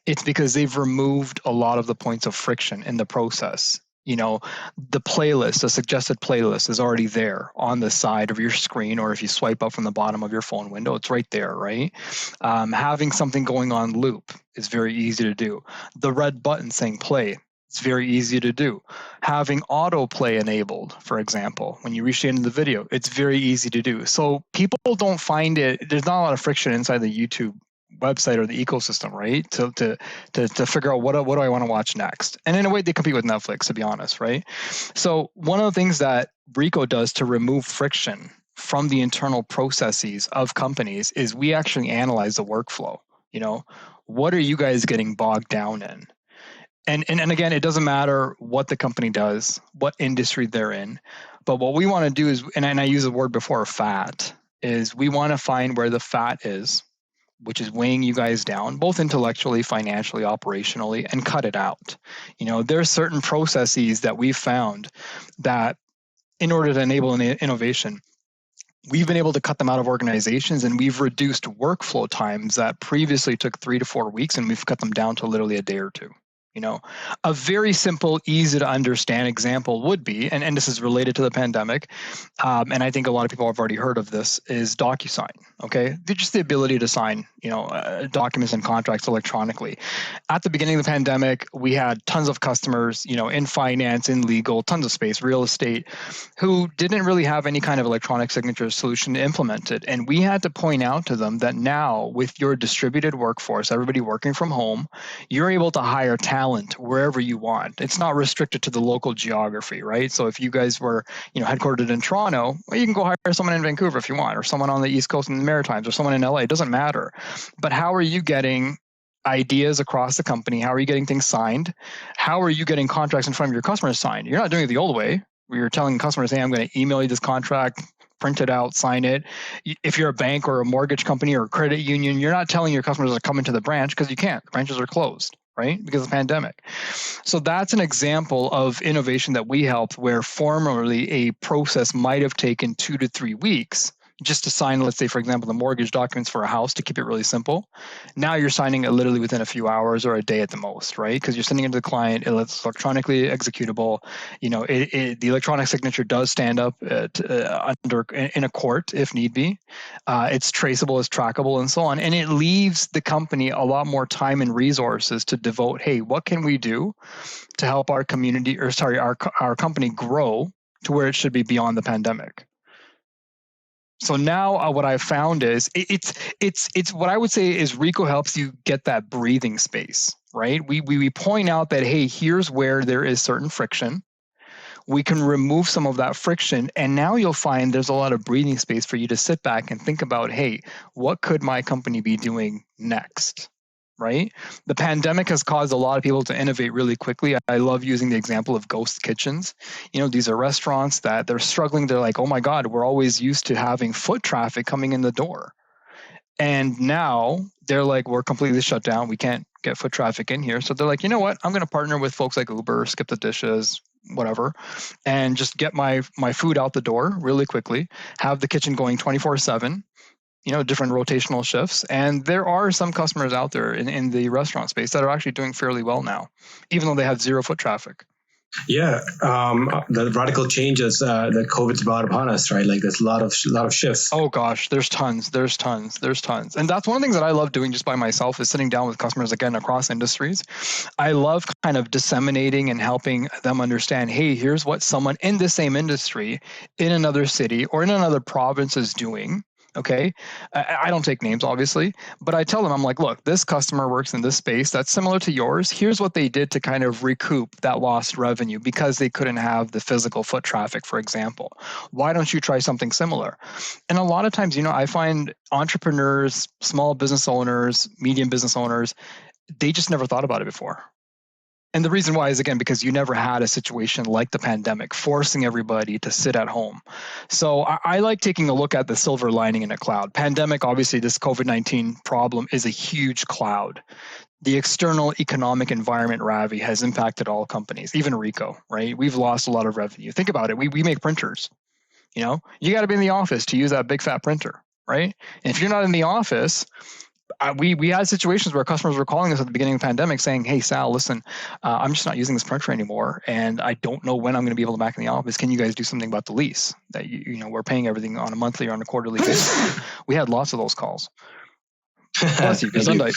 Speaker 1: It's because they've removed a lot of the points of friction in the process. The playlist, the suggested playlist is already there on the side of your screen, or if you swipe up from the bottom of your phone window, it's right there, right? Having something going on loop is very easy to do. The red button saying play, it's very easy to do. Having autoplay enabled, for example, when you reach the end of the video, it's very easy to do. So people don't find it, there's not a lot of friction inside the YouTube website or the ecosystem, right? To figure out what do I want to watch next. And in a way, they compete with Netflix, to be honest, right? So one of the things that Ricoh does to remove friction from the internal processes of companies is we actually analyze the workflow. What are you guys getting bogged down in? And again, it doesn't matter what the company does, what industry they're in, but what we want to do is, and I use the word before, fat, is we want to find where the fat is, which is weighing you guys down, both intellectually, financially, operationally, and cut it out. There are certain processes that we've found that in order to enable an innovation, we've been able to cut them out of organizations, and we've reduced workflow times that previously took 3 to 4 weeks, and we've cut them down to literally a day or two. A very simple, easy to understand example would be, and this is related to the pandemic, and I think a lot of people have already heard of this, is Docusign. Okay, just the ability to sign, documents and contracts electronically. At the beginning of the pandemic, we had tons of customers, in finance, in legal, tons of space, real estate, who didn't really have any kind of electronic signature solution to implement it. And we had to point out to them that now, with your distributed workforce, everybody working from home, you're able to hire talent wherever you want. It's not restricted to the local geography, right? So if you guys were, headquartered in Toronto, well, you can go hire someone in Vancouver if you want, or someone on the East Coast in the Maritimes, or someone in LA. It doesn't matter. But how are you getting ideas across the company? How are you getting things signed? How are you getting contracts in front of your customers signed? You're not doing it the old way, where you're telling customers, hey, I'm going to email you this contract, print it out, sign it. If you're a bank or a mortgage company or a credit union, you're not telling your customers to come into the branch, because you can't. The branches are closed, right? Because of the pandemic. So that's an example of innovation that we helped, where formerly a process might have taken 2 to 3 weeks. just to sign, let's say, for example, the mortgage documents for a house to keep it really simple. Now you're signing it literally within a few hours or a day at the most, right? Because you're sending it to the client, it's electronically executable. The electronic signature does stand up in a court if need be. It's traceable, it's trackable, and so on. And it leaves the company a lot more time and resources to devote. Hey, what can we do to help our community, or sorry, our company grow to where it should be beyond the pandemic? So now what I've found is it's what I would say is Ricoh helps you get that breathing space, right? We point out that, hey, here's where there is certain friction. We can remove some of that friction, and now you'll find there's a lot of breathing space for you to sit back and think about, hey, what could my company be doing next? Right? The pandemic has caused a lot of people to innovate really quickly. I love using the example of ghost kitchens. These are restaurants that they're struggling. They're like, oh my God, we're always used to having foot traffic coming in the door. And now they're like, we're completely shut down. We can't get foot traffic in here. So they're like, you know what? I'm going to partner with folks like Uber, Skip the Dishes, whatever, and just get my food out the door really quickly, have the kitchen going 24/7, different rotational shifts. And there are some customers out there in the restaurant space that are actually doing fairly well now, even though they have zero foot traffic.
Speaker 2: Yeah, the radical changes that COVID's brought upon us, right? Like there's a lot of shifts.
Speaker 1: Oh gosh, there's tons. And that's one of the things that I love doing just by myself is sitting down with customers, again, across industries. I love kind of disseminating and helping them understand, hey, here's what someone in the same industry in another city or in another province is doing. Okay. I don't take names, obviously, but I tell them, I'm like, look, this customer works in this space that's similar to yours. Here's what they did to kind of recoup that lost revenue because they couldn't have the physical foot traffic, for example. Why don't you try something similar? And a lot of times, I find entrepreneurs, small business owners, medium business owners, they just never thought about it before. And the reason why is, again, because you never had a situation like the pandemic forcing everybody to sit at home. So I like taking a look at the silver lining in a cloud. Pandemic, obviously, this COVID-19 problem is a huge cloud. The external economic environment, Ravi, has impacted all companies, even Ricoh, right? We've lost a lot of revenue. Think about it. We make printers. You got to be in the office to use that big fat printer, right? And if you're not in the office, we had situations where customers were calling us at the beginning of the pandemic saying, hey, Sal, listen, I'm just not using this printer anymore, and I don't know when I'm going to be able to back in the office. Can you guys do something about the lease that we're paying everything on a monthly or on a quarterly basis? We had lots of those calls. Bless you, Gesundheit.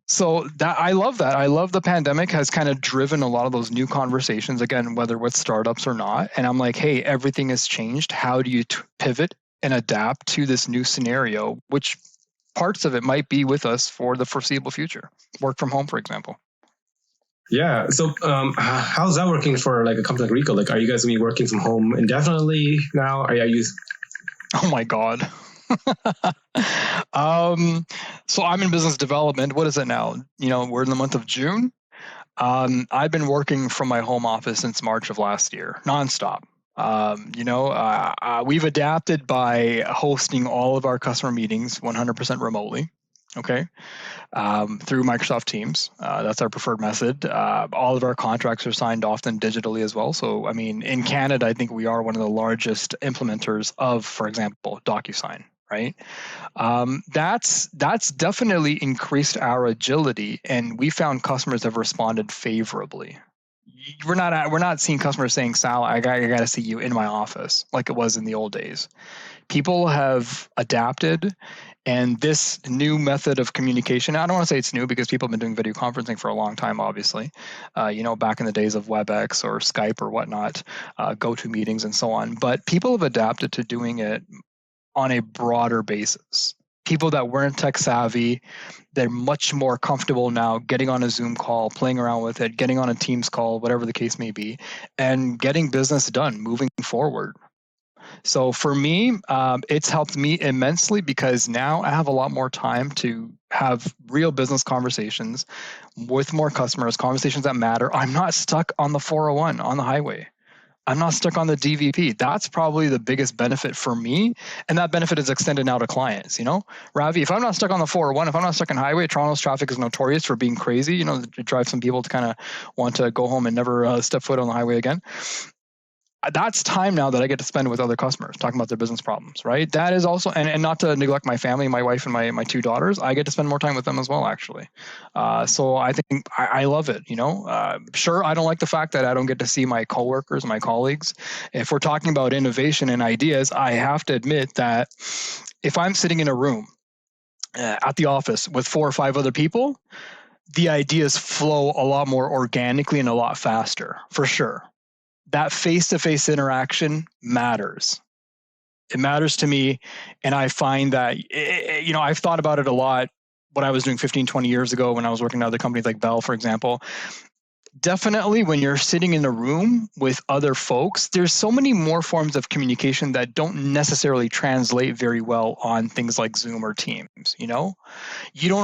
Speaker 1: So that I love that. I love the pandemic has kind of driven a lot of those new conversations, again, whether with startups or not. And I'm like, hey, everything has changed. How do you pivot and adapt to this new scenario, which parts of it might be with us for the foreseeable future? Work from home, for example.
Speaker 2: Yeah. So how's that working for like a company like Ricoh? Like, are you guys going to be working from home indefinitely now? Are you?
Speaker 1: Oh my God. So I'm in business development. What is it now? We're in the month of June. I've been working from my home office since March of last year, nonstop. We've adapted by hosting all of our customer meetings 100% remotely. Okay. Through Microsoft Teams. That's our preferred method. All of our contracts are signed often digitally as well. So, I mean, in Canada, I think we are one of the largest implementers of, for example, Docusign, right? That's definitely increased our agility, and we found customers have responded favorably. We're not seeing customers saying, Sal, I got to see you in my office like it was in the old days. People have adapted, and this new method of communication, I don't want to say it's new because people have been doing video conferencing for a long time, obviously, back in the days of WebEx or Skype or whatnot, GoToMeetings and so on. But people have adapted to doing it on a broader basis. People that weren't tech savvy, they're much more comfortable now getting on a Zoom call, playing around with it, getting on a Teams call, whatever the case may be, and getting business done, moving forward. So for me, it's helped me immensely because now I have a lot more time to have real business conversations with more customers, conversations that matter. I'm not stuck on the 401 on the highway. I'm not stuck on the DVP. That's probably the biggest benefit for me. And that benefit is extended now to clients, Ravi, if I'm not stuck on the 401, if I'm not stuck on highway, Toronto's traffic is notorious for being crazy. It drives some people to kind of want to go home and never step foot on the highway again. that's time now that I get to spend with other customers talking about their business problems, right? That is also, and not to neglect my family, my wife and my two daughters, I get to spend more time with them as well, actually. So I think I love it, sure, I don't like the fact that I don't get to see my coworkers, my colleagues. If we're talking about innovation and ideas, I have to admit that if I'm sitting in a room at the office with 4 or 5 other people, the ideas flow a lot more organically and a lot faster, for sure. That face-to-face interaction matters. It matters to me. And I find that, I've thought about it a lot. What I was doing 15, 20 years ago when I was working at other companies like Bell, for example, definitely when you're sitting in a room with other folks, there's so many more forms of communication that don't necessarily translate very well on things like Zoom or Teams. You don't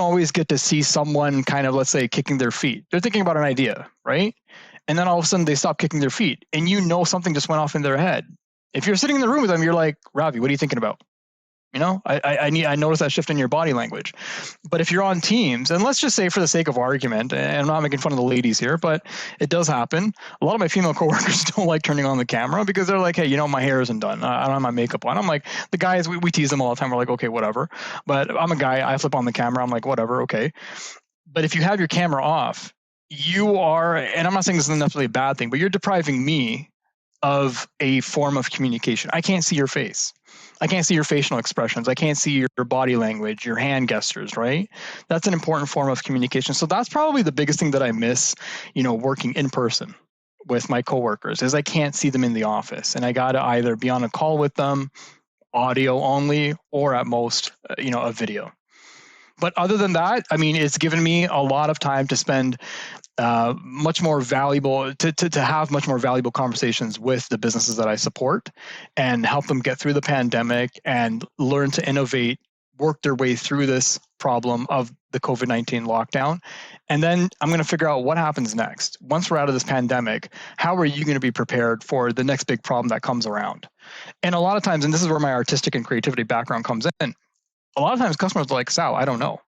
Speaker 1: always get to see someone kind of, let's say, kicking their feet. They're thinking about an idea, right? And then all of a sudden they stop kicking their feet and something just went off in their head. If you're sitting in the room with them, you're like, Ravi, what are you thinking about? I notice that shift in your body language. But if you're on Teams, and let's just say for the sake of argument, and I'm not making fun of the ladies here, but it does happen. A lot of my female coworkers don't like turning on the camera because they're like, hey, my hair isn't done. I don't have my makeup on. I'm like, the guys, we tease them all the time. We're like, okay, whatever. But I'm a guy. I flip on the camera. I'm like, whatever, okay. But if you have your camera off, you are, and I'm not saying this is necessarily a bad thing, but you're depriving me of a form of communication. I can't see your face. I can't see your facial expressions. I can't see your body language, your hand gestures, right? That's an important form of communication. So that's probably the biggest thing that I miss, working in person with my coworkers, is I can't see them in the office. And I got to either be on a call with them, audio only, or at most, a video. But other than that, it's given me a lot of time to spend much more valuable, to have much more valuable conversations with the businesses that I support and help them get through the pandemic and learn to innovate, work their way through this problem of the COVID-19 lockdown. And then I'm going to figure out what happens next. Once we're out of this pandemic, how are you going to be prepared for the next big problem that comes around? And a lot of times, and this is where my artistic and creativity background comes in, a lot of times customers are like, Sal, I don't know.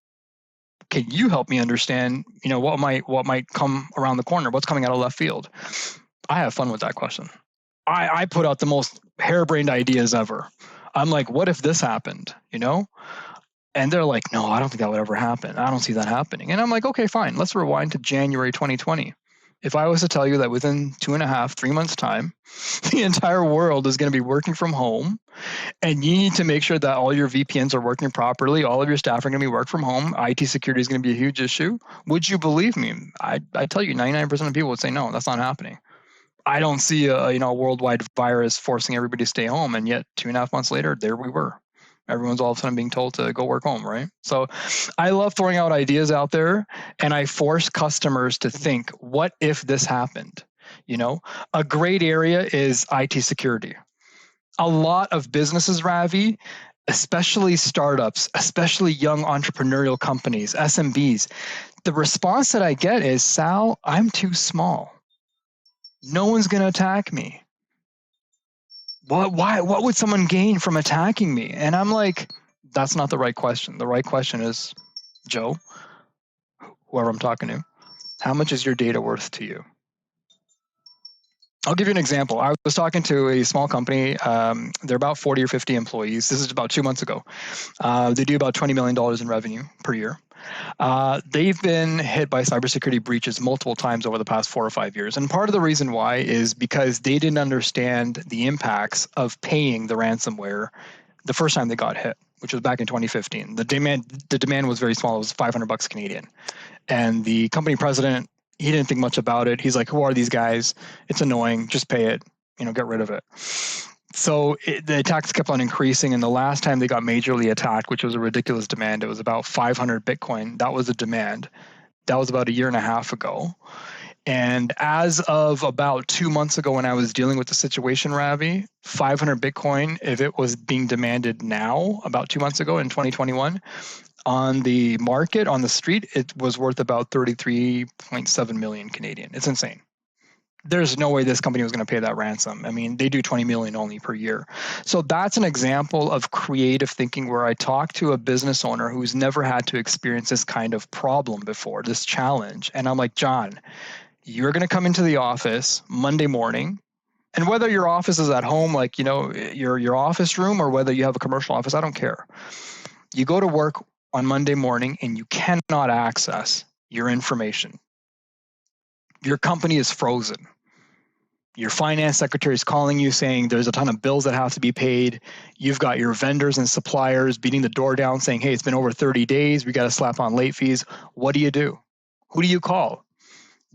Speaker 1: Can you help me understand, what might come around the corner? What's coming out of left field? I have fun with that question. I put out the most harebrained ideas ever. I'm like, what if this happened? And they're like, no, I don't think that would ever happen. I don't see that happening. And I'm like, okay, fine. Let's rewind to January 2020. If I was to tell you that within 2.5, 3 months time, the entire world is going to be working from home, and you need to make sure that all your VPNs are working properly, all of your staff are going to be work from home, IT security is going to be a huge issue, would you believe me? I tell you, 99% of people would say, no, that's not happening. I don't see a worldwide virus forcing everybody to stay home. And yet 2.5 months later, there we were. Everyone's all of a sudden being told to go work home, right? So I love throwing out ideas out there, and I force customers to think, what if this happened? A great area is IT security. A lot of businesses, Ravi, especially startups, especially young entrepreneurial companies, SMBs, the response that I get is, Sal, I'm too small. No one's going to attack me. What would someone gain from attacking me? And I'm like, that's not the right question. The right question is, Joe, whoever I'm talking to, how much is your data worth to you? I'll give you an example. I was talking to a small company. They're about 40 or 50 employees. This is about 2 months ago. They do about $20 million in revenue per year. They've been hit by cybersecurity breaches multiple times over the past 4 or 5 years. And part of the reason why is because they didn't understand the impacts of paying the ransomware the first time they got hit, which was back in 2015. The demand was very small. It was $500 Canadian. And the company president, he didn't think much about it. He's like, who are these guys? It's annoying. Just pay it, get rid of it. So the attacks kept on increasing. And the last time they got majorly attacked, which was a ridiculous demand, it was about 500 Bitcoin. That was the demand. That was about 1.5 years ago. And as of about 2 months ago, when I was dealing with the situation, Ravi, 500 Bitcoin, if it was being demanded now, about 2 months ago in 2021, on the market, on the street, it was worth about 33.7 million Canadian. It's insane. There's no way this company was going to pay that ransom. They do 20 million only per year. So that's an example of creative thinking where I talk to a business owner who's never had to experience this kind of problem before, this challenge. And I'm like, John, you're going to come into the office Monday morning. And whether your office is at home, like, your office room, or whether you have a commercial office, I don't care. You go to work on Monday morning and you cannot access your information. Your company is frozen. Your finance secretary is calling you saying there's a ton of bills that have to be paid. You've got your vendors and suppliers beating the door down saying, hey, it's been over 30 days. We got to slap on late fees. What do you do? Who do you call?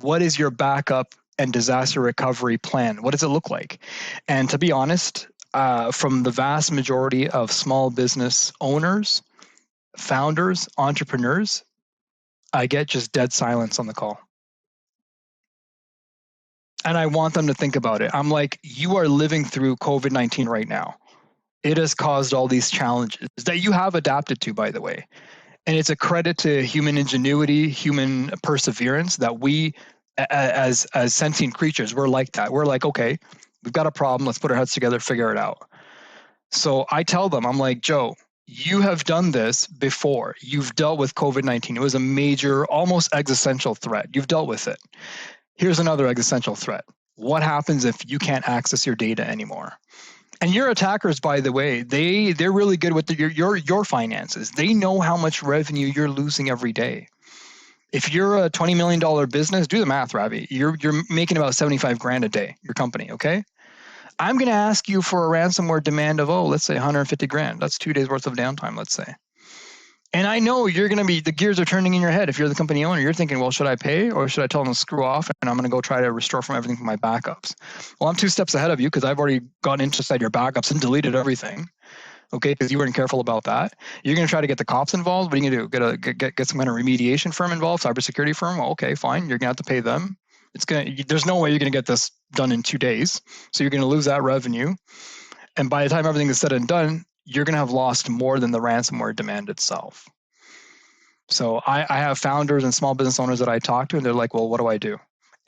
Speaker 1: What is your backup and disaster recovery plan? What does it look like? And to be honest, from the vast majority of small business owners, founders, entrepreneurs, I get just dead silence on the call. And I want them to think about it. I'm like, you are living through COVID-19 right now. It has caused all these challenges that you have adapted to, by the way. And it's a credit to human ingenuity, human perseverance, that we, as sentient creatures, we're like that. We're like, okay, we've got a problem. Let's put our heads together, figure it out. So I tell them, I'm like, Joe, you have done this before. You've dealt with COVID-19. It was a major, almost existential threat. You've dealt with it. Here's another existential threat. What happens if you can't access your data anymore? And your attackers, by the way, they're really good with your finances. They know how much revenue you're losing every day. If you're a $20 million business, do the math, Ravi. You're making about 75 grand a day, your company, okay? I'm going to ask you for a ransomware demand of, let's say 150 grand. That's 2 days worth of downtime, let's say. And I know you're going to be, the gears are turning in your head. If you're the company owner, you're thinking, well, should I pay or should I tell them to screw off and I'm going to go try to restore from everything from my backups? Well, I'm 2 steps ahead of you because I've already gone inside your backups and deleted everything. Okay, because you weren't careful about that. You're going to try to get the cops involved. What are you going to do? Get some kind of remediation firm involved, cybersecurity firm? Well, okay, fine. You're going to have to pay them. There's no way you're going to get this done in 2 days. So you're going to lose that revenue. And by the time everything is said and done, you're going to have lost more than the ransomware demand itself. So I have founders and small business owners that I talk to, and they're like, well, what do I do?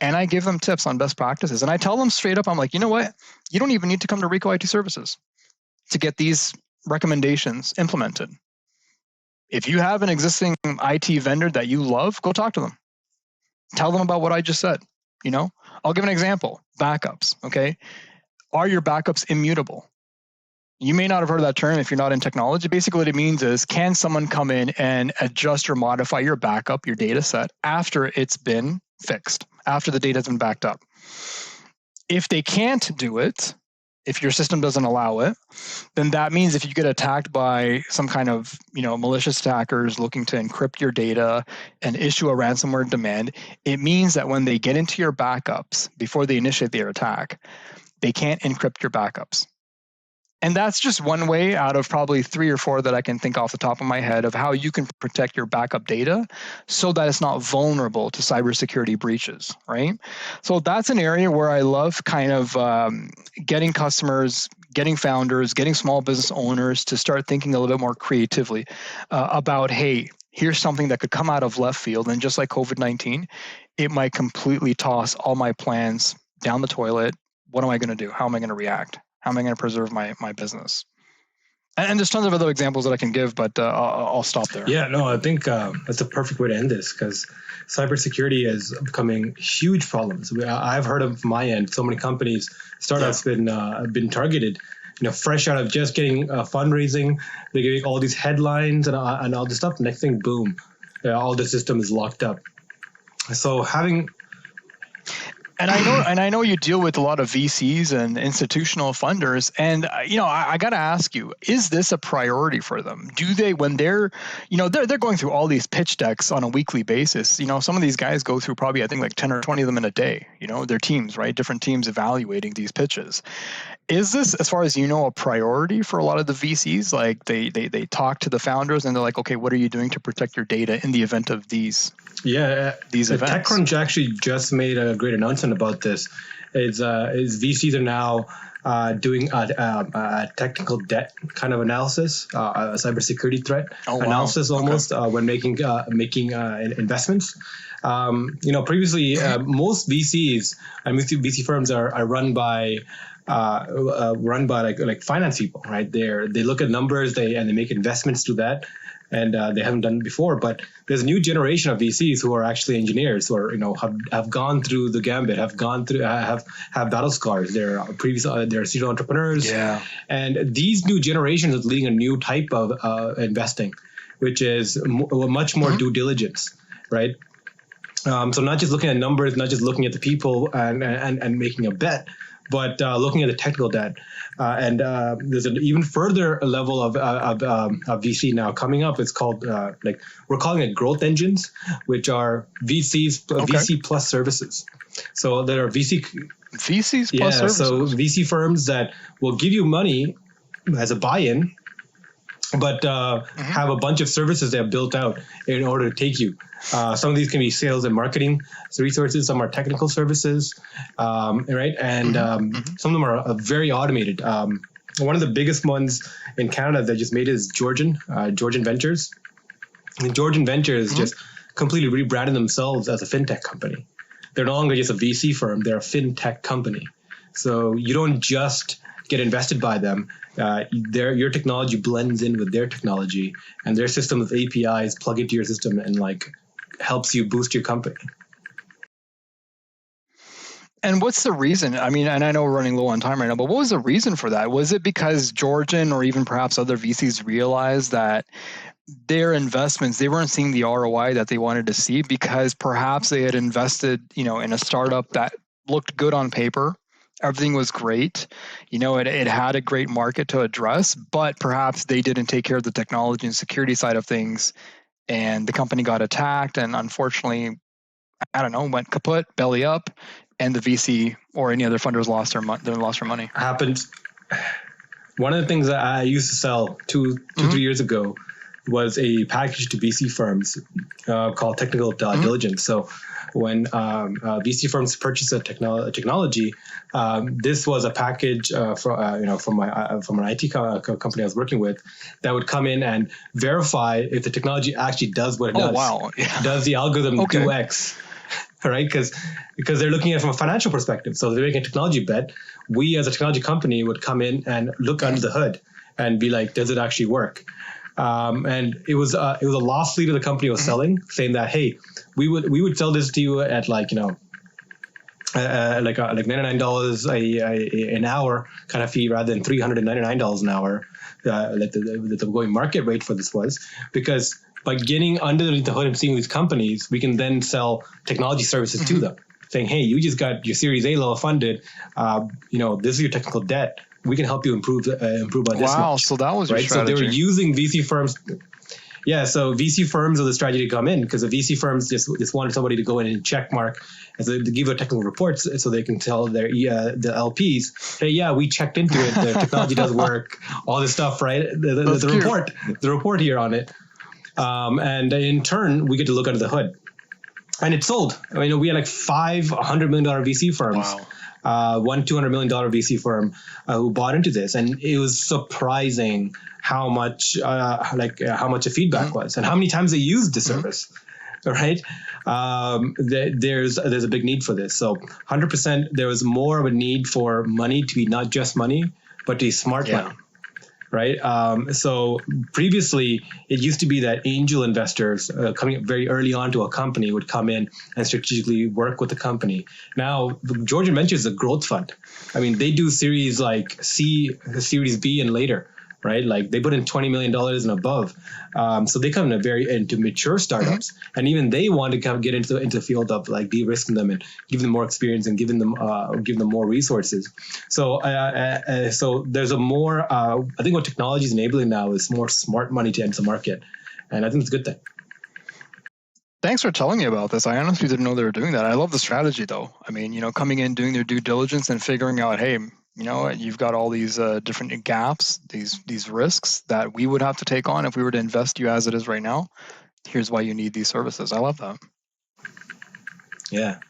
Speaker 1: And I give them tips on best practices. And I tell them straight up, I'm like, you know what? You don't even need to come to Ricoh IT Services to get these recommendations implemented. If you have an existing IT vendor that you love, go talk to them. Tell them about what I just said. I'll give an example. Backups, okay? Are your backups immutable? You may not have heard of that term if you're not in technology. Basically, what it means is, can someone come in and adjust or modify your backup, your data set, after it's been fixed, after the data has been backed up? If they can't do it, if your system doesn't allow it, then that means if you get attacked by some kind of, malicious attackers looking to encrypt your data and issue a ransomware demand, it means that when they get into your backups before they initiate their attack, they can't encrypt your backups. And that's just one way out of probably 3 or 4 that I can think off the top of my head of how you can protect your backup data so that it's not vulnerable to cybersecurity breaches, right? So that's an area where I love kind of getting customers, getting founders, getting small business owners to start thinking a little bit more creatively about, hey, here's something that could come out of left field. And just like COVID-19, it might completely toss all my plans down the toilet. What am I going to do? How am I going to react? How am I going to preserve my business? And there's tons of other examples that I can give, but I'll stop there.
Speaker 2: Yeah, no, I think that's a perfect way to end this, because cybersecurity is becoming huge problems. I've heard of my end, so many companies, startups been targeted. Fresh out of just getting fundraising, they're getting all these headlines and all this stuff. Next thing, boom, all the system is locked up. So having.
Speaker 1: And I know you deal with a lot of VCs and institutional funders, and I got to ask you, is this a priority for them? Do they, when they're going through all these pitch decks on a weekly basis? Some of these guys go through probably, I think, like 10 or 20 of them in a day. Their teams, right? Different teams evaluating these pitches. Is this, as far as a priority for a lot of the VCs? Like they talk to the founders and they're like, okay, what are you doing to protect your data in the event of these? These events.
Speaker 2: TechCrunch actually just made a great announcement about this. Is VCs are now doing a technical debt kind of analysis, a cybersecurity threat analysis almost when making investments. Previously most VCs and VC firms are run by like finance people, right? They look at numbers, they make investments to that. and they haven't done it before. But there's a new generation of VCs who are actually engineers, who are have gone through the gambit, have battle scars. They're they're serial entrepreneurs, and these new generations is leading a new type of investing, which is much more due diligence, right? So not just looking at numbers, not just looking at the people and making a bet, but looking at the technical debt. And there's an even further level of VC now coming up. It's called we're calling it growth engines, which are VC plus services. So there are
Speaker 1: VCs plus services.
Speaker 2: So VC firms that will give you money as a buy-in, but have a bunch of services they have built out in order to take you. Some of these can be sales and marketing resources. Some are technical services, right? And some of them are very automated. One of the biggest ones in Canada that just made it is Georgian Ventures. And Georgian Ventures just completely rebranded themselves as a fintech company. They're no longer just a VC firm. They're a fintech company. So you don't just get invested by them. Your technology blends in with their technology, and their system of APIs plug into your system and helps you boost your company.
Speaker 1: And what's the reason? I mean, and I know we're running low on time right now, but what was the reason for that? Was it because Georgian or even perhaps other VCs realized that their investments, they weren't seeing the ROI that they wanted to see because perhaps they had invested, in a startup that looked good on paper? Everything was great. It had a great market to address, but perhaps they didn't take care of the technology and security side of things, and the company got attacked and unfortunately, went kaput, belly up, and the VC or any other funders lost their money.
Speaker 2: Happened. One of the things that I used to sell 3 years ago was a package to VC firms called Technical Diligence. So when VC firms purchase a technology, this was a package from an IT company I was working with that would come in and verify if the technology actually does what it does.
Speaker 1: Oh, wow. Yeah.
Speaker 2: Does the algorithm do X? Right? Because they're looking at it from a financial perspective. So they're making a technology bet. We as a technology company would come in and look under the hood and be like, does it actually work? And it was a loss leader the company was selling, saying that, hey, we would sell this to you at $99 an hour kind of fee rather than $399 an hour, like the going market rate for this was, because by getting underneath the hood and seeing these companies, we can then sell technology services to them, saying, hey, you just got your Series A level funded. This is your technical debt. We can help you improve by this much.
Speaker 1: Wow, so that was your strategy.
Speaker 2: So they were using VC firms. Yeah, so VC firms are the strategy to come in because the VC firms just wanted somebody to go in and check mark as to give a technical reports so they can tell their the LPs, hey, yeah, we checked into it. The technology does work. All this stuff, right? The report here on it. And in turn, we get to look under the hood. And it sold. I mean, we had like 500 $100 million VC firms.
Speaker 1: Wow.
Speaker 2: One $200 million VC firm who bought into this, and it was surprising how much the feedback was, and how many times they used the service. Right? There's a big need for this. So 100%, there was more of a need for money to be not just money, but to be smart money. Right. So previously, it used to be that angel investors coming very early on to a company would come in and strategically work with the company. Now, Georgian Ventures is a growth fund. I mean, they do series like C, Series B, and later. Right, like they put in $20 million and above, so they come into mature startups, and even they want to kind of get into the field of like de-risking them and give them more experience and give them more resources. So there's a more I think what technology is enabling now is more smart money to enter the market, and I think it's a good thing.
Speaker 1: Thanks for telling me about this. I honestly didn't know they were doing that. I love the strategy though. I mean, coming in, doing their due diligence and figuring out, hey, you've got all these different gaps, these risks that we would have to take on if we were to invest you as it is right now. Here's why you need these services. I love that.
Speaker 2: Yeah.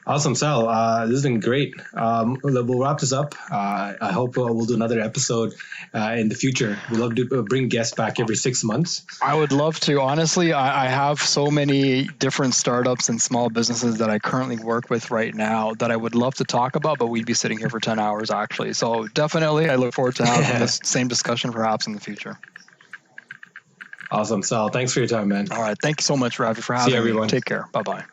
Speaker 2: Awesome, Sal. This has been great. We'll wrap this up. I hope we'll do another episode in the future. We'd love to bring guests back every 6 months.
Speaker 1: I would love to. Honestly, I have so many different startups and small businesses that I currently work with right now that I would love to talk about, but we'd be sitting here for 10 hours actually. So definitely, I look forward to having this same discussion perhaps in the future.
Speaker 2: Awesome. Sal, thanks for your time, man.
Speaker 1: All right. Thank you so much, Ravi, for having
Speaker 2: See
Speaker 1: me.
Speaker 2: everyone.
Speaker 1: Take care. Bye-bye.